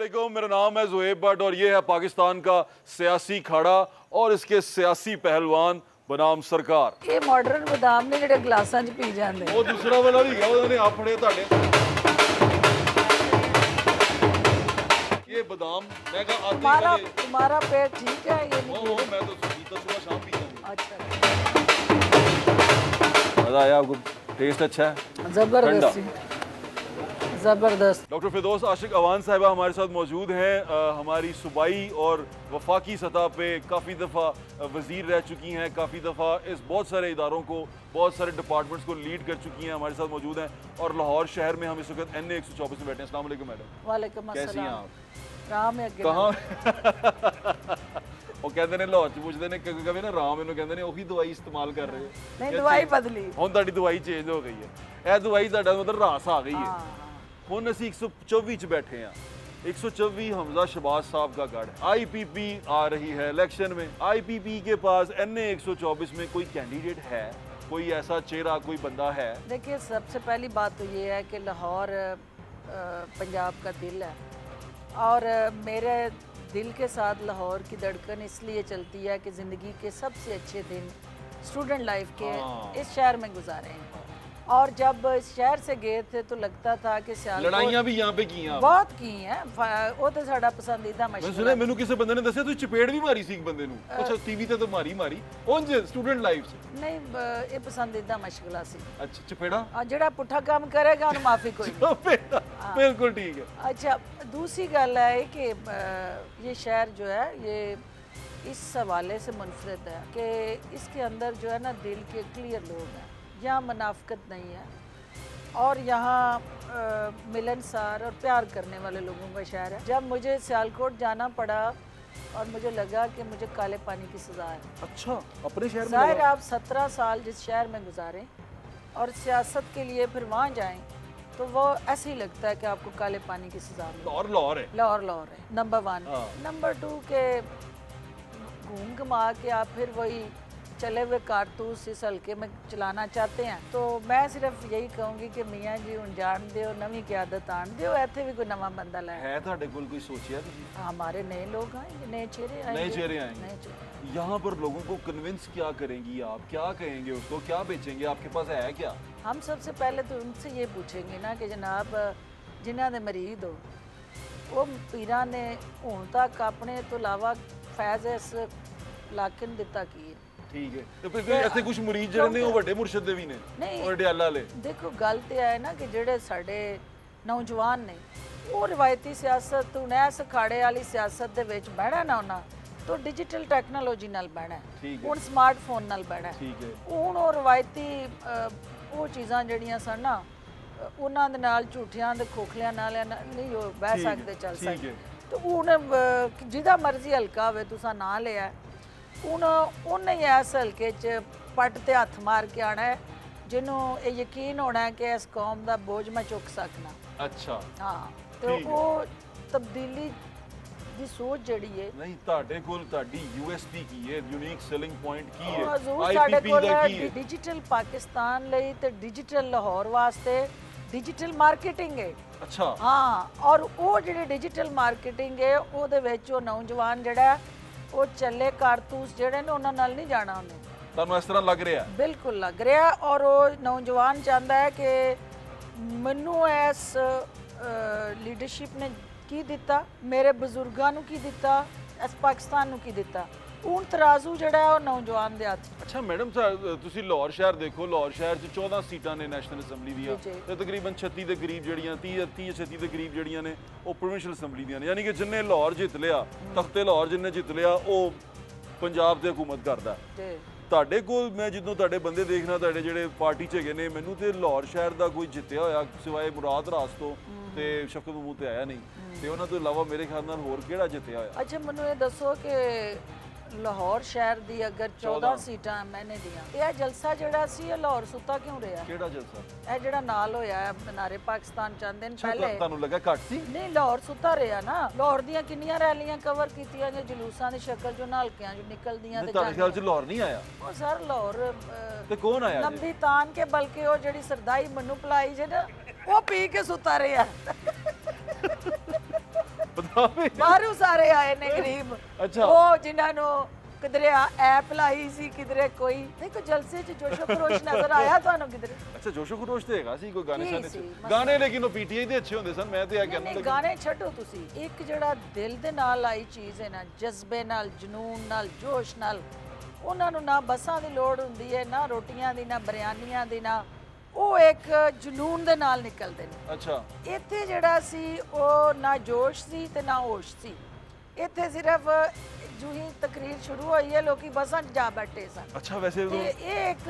अस्सलामुअलैकुम, मेरा नाम है ज़ुहैब भट्ट और ये है पाकिस्तान का सियासी खाड़ा और इसके सियासी पहलवान बनाम सरकार। ਇਹ ਮਾਡਰਨ ਬਦਾਮ ਨੇ ਜਿਹੜੇ ਗਲਾਸਾਂ 'ਚ ਪੀ ਜਾਂਦੇ ਉਹ ਦੂਸਰਾ ਵਾਲਾ ਵੀ ਗਿਆ, ਉਹਨੇ ਆਪਣੇ ਤੁਹਾਡੇ ਇਹ ਬਦਾਮ ਮੈਂ ਕਹਾ ਆਦੀ तुम्हारा वाले तुम्हारा पेट ठीक है ये नहीं ओ मैं तो पीता सुबह शाम पीता हूँ। अच्छा मजा आया आपको? टेस्ट अच्छा है? जबरदस्ती जबरदस्त। डॉक्टर फिरदौस आशिक अवान साहिबा हमारे साथ मौजूद हैं। हमारी सूबाई और वफाकी सतह पे काफ़ी दफ़ा वज़ीर रह चुकी हैं, काफ़ी दफ़ा इस बहुत सारे इदारों को, बहुत सारे डिपार्टमेंट्स को लीड कर चुकी हैं, हमारे साथ मौजूद हैं। और लाहौर शहर में हम इस वक्त NA 124 में बैठे हैं। अस्सलाम वालेकुम मैडम, वालेकुम कैसी हैं अस्सलाम। आप? राम है अगे कहाँ ਉਹ ਕਹਿੰਦੇ ਨੇ ਲਾਹੌਰ ਚ ਪੁੱਛਦੇ ਨੇ ਕਿ ਕਵੇ ਨਾ ਰਾਮ ਇਹਨੂੰ ਕਹਿੰਦੇ ਨੇ ਉਹੀ ਦਵਾਈ ਇਸਤੇਮਾਲ ਕਰ ਰਹੇ ਹੋ? नहीं दवाई बदली। ਹੁਣ ਤੁਹਾਡੀ ਦਵਾਈ ਚੇਂਜ ਹੋ ਗਈ ਹੈ। ਇਹ ਦਵਾਈ ਤੁਹਾਡਾ ਮਤਲਬ ਰਾਸ ਆ ਗਈ ਹੈ। हाँ ਹੁਣ ਅਸੀਂ 124 ਚ बैठे हैं। 124 हमजा शहबाज साहब का गढ़। IPP आ रही है इलेक्शन में। IPP के पास NA 124 में कोई कैंडिडेट है, कोई ऐसा चेहरा, कोई बंदा है? देखिए, सबसे पहली बात तो ये है कि लाहौर पंजाब का दिल है और मेरे दिल के साथ लाहौर की धड़कन इसलिए चलती है कि ज़िंदगी के सबसे अच्छे दिन स्टूडेंट लाइफ के इस शहर में गुजारे हैं। और जब इस शहर से गए थे तो लगता था कि सियालकोट लड़ाइयां भी यहाँ पे की हैं? बहुत की हैं। वो तो साड़ा पसंदीदा मैं मशगला सुना ਮੈਨੂੰ ਕਿਸੇ ਬੰਦੇ ਨੇ ਦੱਸਿਆ ਤੂੰ ਚਪੇੜ ਵੀ ਮਾਰੀ ਸੀ ਇੱਕ ਬੰਦੇ ਨੂੰ। ਅੱਛਾ ਟੀਵੀ ਤੇ ਤਾਂ ਮਾਰੀ ਉਂਝ ਸਟੂਡੈਂਟ ਲਾਈਫ 'ਚ? नहीं, ये पसंदीदा मशगला सी। ਅੱਛਾ ਚਪੇੜਾ और ਜਿਹੜਾ ਪੁੱਠਾ ਕੰਮ ਕਰੇਗਾ ਉਹਨੂੰ ਮਾਫੀ ਕੋਈ नहीं। ਚਪੇੜਾ ਬਿਲकुल ठीक है। अच्छा, दूसरी गल है कि ये शहर जो है ये इस हवाले से मुनफरद है कि इसके अंदर जो है ना दिल के क्लियर लोग हैं। यहाँ मुनाफिकत नहीं है और यहाँ मिलनसार और प्यार करने वाले लोगों का शहर है। जब मुझे सियालकोट जाना पड़ा और मुझे लगा कि मुझे काले पानी की सज़ा है। अच्छा अपने शहर में ज़ाहिर लगा? आप 17 साल जिस शहर में गुजारें और सियासत के लिए फिर वहाँ जाएं तो वो ऐसे ही लगता है कि आपको काले पानी की सज़ा मिले। लाहौर है। लाहौर है नंबर 1। हाँ। नंबर 2 के घूम घुमा के आप फिर वही चले हुए कारतूस इस हल्के में चलाना चाहते हैं तो मैं सिर्फ यही कहूँगी कि मियाँ जी हुण जान दिओ, नवी क्यादत आन दिओ, इत्थे भी कोई नवा बंदा लै। है ਤੁਹਾਡੇ ਕੋਲ ਕੋਈ सोचिया ਤੁਸੀਂ? हमारे नए लोग आएंगे, नए चेहरे आएंगे। नए चेहरे आएंगे। नए चेहरे। यहाँ पर लोगों को कन्विंस क्या करेंगी आप? क्या कहेंगे उसको? क्या बेचेंगे? आपके पास है क्या? हम सबसे पहले तो उनसे ये पूछेंगे ना कि जनाब जिन्हों ने मरीद हो वो पीरां ने हुण तक अपने तो इलावा फैज़ इस इलाके नूं दिता की है। ठीक है। तो फिर कोई ऐसे कुछ मुरीद ਜਿਹੜੇ ਨੇ ਉਹ ਵੱਡੇ ਮੁਰਸ਼ਿਦ ਦੇ ਵੀ ਨੇ नहीं, ਔਰ ਡਿਆਲਾ ਵਾਲੇ? देखो गल तो है ना कि ਜਿਹੜੇ ਸਾਡੇ ਨੌਜਵਾਨ ਨੇ ਉਹ ਰਿਵਾਇਤੀ ਸਿਆਸਤ ਹੁਣ ਇਸ ਅਖਾੜੇ ਵਾਲੀ ਸਿਆਸਤ ਦੇ ਵਿੱਚ ਬਹਿਣਾ ਨਾ ਉਹਨਾਂ ਤੋਂ ਡਿਜੀਟਲ ਟੈਕਨੋਲੋਜੀ ਨਾਲ ਬਹਿਣਾ ਠੀਕ ਹੈ। ਹੁਣ ਸਮਾਰਟਫੋਨ ਨਾਲ ਬਹਿਣਾ ਠੀਕ ਹੈ। ਹੁਣ ਉਹ ਰਿਵਾਇਤੀ ਉਹ ਚੀਜ਼ਾਂ ਜਿਹੜੀਆਂ ਸਨ ਨਾ ਉਹਨਾਂ ਦੇ ਨਾਲ ਝੂਠਿਆਂ ਦੇ ਖੋਖਲਿਆਂ ਨਾਲ ਨਹੀਂ ਉਹ ਬਹਿ ਠੀਕ ਹੈ, ਸਕਦੇ, ਚੱਲ ਠੀਕ ਸਕਦੇ। ਹੈ। ਤੇ ਹੁਣ ਜਿਹਦਾ ਮਰਜ਼ੀ ਹਲਕਾ ਹੋਵੇ ਤੁਸੀਂ ਨਾਂ ਲਿਆ ਹੁਣ ਉਹਨੇ ਹੀ ਇਸ ਹਲਕੇ 'ਚ ਪੱਟ ਤੇ ਹੱਥ ਮਾਰ ਕੇ ਆਣਾ ਹੈ ਜਿਹਨੂੰ ਇਹ ਯਕੀਨ ਹੋਣਾ ਹੈ ਕਿ ਇਸ ਕੌਮ ਦਾ ਬੋਝ ਮੈਂ ਚੁੱਕ ਸਕਣਾ। ਅੱਛਾ ਹਾਂ ਤੇ ਠੀਕ ਹੈ। ਉਹ ਤਬਦੀਲੀ ਦੀ ਸੋਚ ਜਿਹੜੀ ਹੈ ਨਹੀਂ ਤੁਹਾਡੇ ਕੋਲ ਤੁਹਾਡੀ USP ਕੀ ਹੈ? ਯੂਨੀਕ ਸੈਲਿੰਗ ਪੁਆਇੰਟ ਕੀ ਉਹ ਹੈ? ਜ਼ਰੂਰ ਸਾਡੇ IPP ਕੋਲ ਦਾ ਕੀ ਹੈ? ਡਿਜੀਟਲ ਪਾਕਿਸਤਾਨ ਲਈ ਤੇ ਡਿਜੀਟਲ ਲਾਹੌਰ ਵਾਸਤੇ ਡਿਜੀਟਲ ਮਾਰਕੀਟਿੰਗ ਹੈ। ਅੱਛਾ ਹਾਂ ਔਰ ਉਹ ਜਿਹੜੀ ਡਿਜੀਟਲ ਮਾਰਕੀਟਿੰਗ ਹੈ ਉਹਦੇ ਵਿੱਚ ਉਹ ਨੌਜਵਾਨ ਜਿਹੜਾ ਉਹ ਚੱਲੇ ਕਾਰਤੂਸ ਜਿਹੜੇ ਨੇ ਉਹਨਾਂ ਨਾਲ ਨਹੀਂ ਜਾਣਾ ਉਹਨੇ। ਤੁਹਾਨੂੰ ਇਸ ਤਰ੍ਹਾਂ ਲੱਗ ਰਿਹਾ? ਬਿਲਕੁਲ ਲੱਗ ਰਿਹਾ ਔਰ ਉਹ ਨੌਜਵਾਨ ਚਾਹੁੰਦਾ ਹੈ ਕਿ ਮੈਨੂੰ ਇਸ ਲੀਡਰਸ਼ਿਪ ਨੇ ਕੀ ਦਿੱਤਾ, ਮੇਰੇ ਬਜ਼ੁਰਗਾਂ ਨੂੰ ਕੀ ਦਿੱਤਾ, ਇਸ ਪਾਕਿਸਤਾਨ ਨੂੰ ਕੀ ਦਿੱਤਾ। ਹੁਣ ਤਰਾਜ਼ੂ ਜਿਹੜਾ ਉਹ ਨੌਜਵਾਨ ਦੇ ਹੱਥ। ਅੱਛਾ ਮੈਡਮ ਤੁਸੀਂ ਲਾਹੌਰ ਸ਼ਹਿਰ ਦੇਖੋ, ਲਾਹੌਰ ਸ਼ਹਿਰ 'ਚ 14 ਸੀਟਾਂ ਨੇ ਨੈਸ਼ਨਲ ਅਸੈਂਬਲੀ ਦੀਆਂ ਜੀ, ਜੀ। ਤੇ ਤਕਰੀਬਨ 36 ਦੇ ਕਰੀਬ ਜਿਹੜੀਆਂ 30 36 ਦੇ ਕਰੀਬ ਜਿਹੜੀਆਂ ਨੇ ਉਹ ਪ੍ਰੋਵਿੰਸ਼ੀਅਲ ਅਸੈਂਬਲੀ ਦੀਆਂ ਨੇ। ਯਾਨੀ ਕਿ ਜਿੰਨੇ ਲਾਹੌਰ ਜਿੱਤ ਲਿਆ, ਤਖਤੇ ਲਾਹੌਰ ਜਿੰਨੇ ਜਿੱਤ ਲਿਆ ਉਹ ਪੰਜਾਬ ਤੇ ਹਕੂਮਤ ਕਰਦਾ। ਜੀ ਤੁਹਾਡੇ ਕੋਲ ਮੈਂ ਜਦੋਂ ਤੁਹਾਡੇ ਬੰਦੇ ਦੇਖਣਾ, ਤੁਹਾਡੇ ਜਿਹੜੇ ਪਾਰਟੀ 'ਚ ਹੈਗੇ ਨੇ, ਮੈਨੂੰ ਤੇ ਲਾਹੌਰ ਸ਼ਹਿਰ ਦਾ ਕੋਈ ਜਿੱਤਿਆ ਹੋਇਆ ਸਿਵਾਏ ਮੁਰਾਦ ਰਾਸ ਤੋਂ ਤੇ ਸ਼ਫਕਤ ਮਹਿਮੂਦ ਤੇ ਆਇਆ ਨਹੀਂ ਤੇ ਉਹਨਾਂ ਤੋਂ ਇਲਾਵਾ ਮੇਰੇ ਖਿਆਲ ਨਾਲ ਹੋਰ ਕਿਹੜਾ ਜਿੱਤਿਆ ਹੋਇਆ? ਅੱਛਾ ਮੈਨੂੰ ਇਹ ਦੱਸੋ ਕਿ ਲਾਹੌਰ ਸ਼ਹਿਰ ਦੀ ਅਗਰ 14 ਸੀਟਾਂ ਮੈਨੇ ਦੀਆਂ ਇਹ ਜਲਸਾ ਜਿਹੜਾ ਸੀ ਇਹ ਲਾਹੌਰ ਸੁੱਤਾ ਕਿਉਂ ਰਿਹਾ? ਕਿਹੜਾ ਜਲਸਾ? ਇਹ ਜਿਹੜਾ ਨਾਲ ਹੋਇਆ ਹੈ ਮਨਾਰੇ ਪਾਕਿਸਤਾਨ ਚੰਦ ਦਿਨ ਪਹਿਲੇ। ਤੁਹਾਨੂੰ ਲੱਗਾ ਘੱਟ ਸੀ? ਨਹੀਂ ਲਾਹੌਰ ਸੁੱਤਾ ਰਿਹਾ ਨਾ। ਲਾਹੌਰ ਦੀਆਂ ਕਿੰਨੀਆਂ ਰੈਲੀਆਂ ਕਵਰ ਕੀਤੀਆਂ ਜਾਂ ਜਲੂਸਾਂ ਦੀ ਸ਼ਕਲ ਜੋ ਹਲਕਿਆਂ ਚੋਂ ਨਿਕਲਦੀਆਂ ਤੇ ਤੁਹਾਡੇ ਖਿਆਲ 'ਚ ਲਾਹੌਰ ਨਹੀਂ ਆਇਆ? ਉਹ ਸਰ ਲਾਹੌਰ ਤੇ ਕੌਣ ਆਇਆ? ਲੰਬੀ ਤਾਨ ਕੇ ਬਲਕਿ ਉਹ ਜਿਹੜੀ ਸਰਦਾਈ ਮੈਨੂੰ ਪਲਾਈ ਜੇ ਨਾ ਉਹ ਪੀ ਕੇ ਸੁੱਤਾ ਰਿਹਾ। ਪਤਾ ਬਾਹਰੋਂ ਸਾਰੇ ਆਏ ਨੇ ਗਰੀਬ ਅੱਛਾ। ਉਹ ਜਿਨ੍ਹਾਂ ਨੂੰ ਕਿਧਰੇ ਐਪ ਲਾਈ ਸੀ ਕਿਧਰੇ ਕੋਈ ਦੇਖੋ ਜਲਸੇ 'ਚ ਜੋਸ਼ੋ ਖਰੋਸ਼ ਨਜ਼ਰ ਆਇਆ ਤੁਹਾਨੂੰ ਕਿਧਰੇ ਅੱਛਾ ਜੋਸ਼ੋ ਖਰੋਸ਼ ਤੇ ਹੈਗਾ ਸੀ ਕੋਈ ਗਾਣੇ ਕੀ ਸ਼ਾਨੇ ਸੀ, ਚ ਮਸਲਾ? ਗਾਣੇ ਲੇਕਿਨ ਉਹ ਪੀਟੀਆਈ ਦੇ ਅੱਛੇ ਹੁੰਦੇ ਸਨ ਮੈਂ ਤੇ ਆ ਨਹੀਂ ਕਹਿੰਦਾ ਨਹੀਂ ਗਾਣੇ ਛੱਡੋ ਤੁਸੀਂ ਇੱਕ ਜਿਹੜਾ ਦਿਲ ਦੇ ਨਾਲ ਆਈ ਚੀਜ਼ ਹੈ ਨਾ ਜਜ਼ਬੇ ਨਾਲ ਜਨੂਨ ਨਾਲ ਜੋਸ਼ ਨਾਲ ਉਹਨਾਂ ਨੂੰ ਨਾ ਬੱਸਾਂ ਦੀ ਲੋੜ ਹੁੰਦੀ ਹੈ ਨਾ ਰੋਟੀਆਂ ਦੀ ਨਾ ਬਿਰਿਆਨੀਆਂ ਦੀ ਨਾ ਉਹ ਇੱਕ ਜਨੂਨ ਦੇ ਨਾਲ ਨਿਕਲਦੇ ਨੇ ਅੱਛਾ ਇੱਥੇ ਜਿਹੜਾ ਸੀ ਉਹ ਨਾ ਜੋਸ਼ ਸੀ ਤੇ ਨਾ ਹੋਸ਼ ਸੀ ਇੱਥੇ ਸਿਰਫ ਜੂ ਹੀ ਤਕਰੀਰ ਸ਼ੁਰੂ ਹੋਈ ਹੈ ਲੋਕੀ ਬੱਸਾਂ 'ਚ ਜਾ ਬੈਠੇ ਸਨ ਅੱਛਾ ਵੈਸੇ ਤੇ ਇਹ ਇੱਕ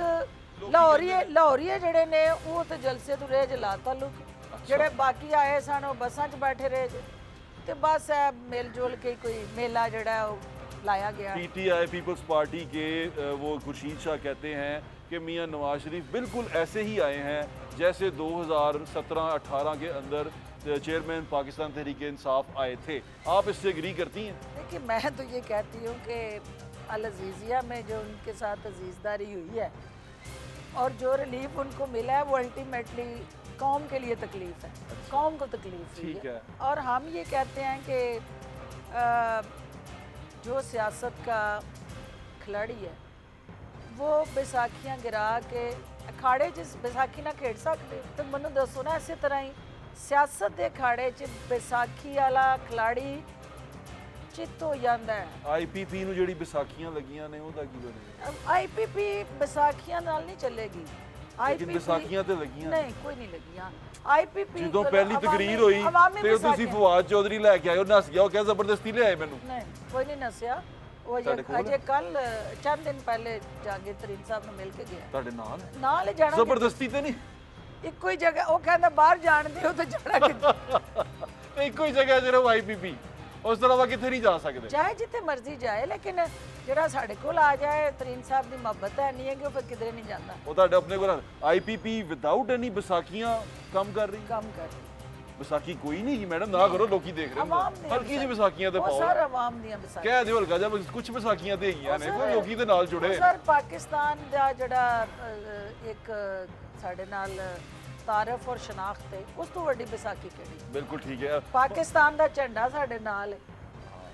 ਲਾਹੌਰੀਏ ਜਿਹੜੇ ਨੇ ਉਹ ਤੇ ਜਲਸੇ ਤੋਂ ਰਹੇ ਜਲਾ ਤਾਲੁਕ ਜਿਹੜੇ ਬਾਕੀ ਆਏ ਸਨ ਉਹ ਬੱਸਾਂ 'ਚ ਬੈਠੇ ਰਹੇ ਜੇ ਤੇ ਬਸ ਇਹ ਮਿਲ ਜੁਲ ਕੇ ਕੋਈ ਮੇਲਾ ਜਿਹੜਾ ਹੈ ਉਹ लाया गया। पीटीआई पीपल्स पार्टी के वो खुर्शीद शाह कहते हैं कि मियां नवाज शरीफ बिल्कुल ऐसे ही आए हैं जैसे 2017-18 के अंदर चेयरमैन पाकिस्तान तहरीक इंसाफ आए थे। आप इससे एग्री करती हैं? देखिए मैं तो ये कहती हूँ कि अल अजीज़िया में जो उनके साथ अजीज़दारी हुई है और जो रिलीफ उनको मिला है वो अल्टीमेटली कौम के लिए तकलीफ़ है, कौम को तकलीफ हुई ठीक है। और हम ये कहते हैं कि जो सियासत का खिलाड़ी है वो बैसाखियाँ गिरा के अखाड़े च बैसाखी ना खेड सकते तो मैनू दसो ना इस तरह ही सियासत के अखाड़े च बैसाखी वाला खिलाड़ी चित हो जाता है। आईपीपी ਨੂੰ ਜਿਹੜੀ ਵਿਸਾਖੀਆਂ ਲੱਗੀਆਂ ਨੇ ਉਹਦਾ ਕੀ ਬਣੇਗਾ? आईपीपी बैसाखियाँ नाल नहीं चलेगी। ਲੇਕਿਨ ਵਿਸਾਖੀਆਂ ਤੇ ਲੱਗੀਆਂ नहीं कोई नहीं लगियां आईपीपी ਜਦੋਂ ਪਹਿਲੀ ਤਕਰੀਰ ਹੋਈ ਤੇ ਤੁਸੀਂ ਫਵਾਦ ਚੌਧਰੀ ਲੈ ਕੇ ਆਏ ਉਹ ਨਸ ਗਿਆ ਉਹ ਕਿਹਾ ਜ਼ਬਰਦਸਤੀ ਲੈ ਆਏ ਮੈਨੂੰ नहीं कोई नहीं नसिया वो अजे कल चंद दिन पहले जागीर तरीन साहब ने मिल के गया ਤੁਹਾਡੇ ਨਾਲ नाल ही जाना ਜ਼ਬਰਦਸਤੀ ਤੇ ਨਹੀਂ ਇੱਕੋ ਹੀ ਜਗ੍ਹਾ ਉਹ ਕਹਿੰਦਾ ਬਾਹਰ ਜਾਣ ਦਿਓ ਤੇ ਜਾਣਾ ਕਿੱਥੇ ਇੱਕੋ ਹੀ ਜਗ੍ਹਾ ਜਿਹੜਾ ਆਈਪੀਪੀ ਉਸ ਤਰ੍ਹਾਂ ਵਾ ਕਿੱਥੇ ਨਹੀਂ ਜਾ ਸਕਦੇ ਚਾਹੇ ਜਿੱਥੇ ਮਰਜ਼ੀ ਜਾਏ ਲੇਕਿਨ ਜਿਹੜਾ ਸਾਡੇ ਕੋਲ ਆ ਜਾਏ ਤਰੀਨ ਸਾਹਿਬ ਦੀ ਮੁਹੱਬਤ ਹੈ ਨਹੀਂ ਹੈ ਕਿ ਉਹ ਫਿਰ ਕਿਧਰੇ ਨਹੀਂ ਜਾਂਦਾ ਉਹ ਤੁਹਾਡੇ ਆਪਣੇ ਕੋਲ ਆਈਪੀਪੀ ਵਿਦਆਊਟ ਐਨੀ ਵਿਸਾਖੀਆਂ ਕੰਮ ਕਰ ਰਹੀ ਕੰਮ ਕਰ ਵਿਸਾਖੀ ਕੋਈ ਨਹੀਂ ਜੀ ਮੈਡਮ ਨਾ ਕਰੋ ਲੋਕੀ ਦੇਖ ਰਹੇ ਆਵਾਮ ਨੇ ਦੀਆਂ ਹਲਕੀ ਜਿਹੀ ਵਿਸਾਖੀਆਂ ਤੇ ਉਹ ਪਾਓ ਸਰ ਆਵਾਮ ਦੀਆਂ ਵਿਸਾਖੀ ਕਹਿ ਦਿਓ ਹਲਕਾ ਜਿਹਾ ਕੁਝ ਵਿਸਾਖੀਆਂ ਤੇ ਹੈਗੀਆਂ ਨੇ ਕੋਈ ਲੋਕੀ ਦੇ ਨਾਲ ਜੁੜੇ ਸਰ ਪਾਕਿਸਤਾਨ ਦਾ ਜਿਹੜਾ ਇੱਕ ਸਾਡੇ ਨਾਲ ਤਾਰਫ ਔਰ ਸ਼ਨਾਖਤ ਹੈ ਉਸ ਤੋਂ ਵੱਡੀ ਵਿਸਾਖੀ ਕਿਹੜੀ ਬਿਲਕੁਲ ਠੀਕ ਹੈ ਪਾਕਿਸਤਾਨ ਦਾ ਝੰਡਾ ਸਾਡੇ ਨਾਲ ਹੈ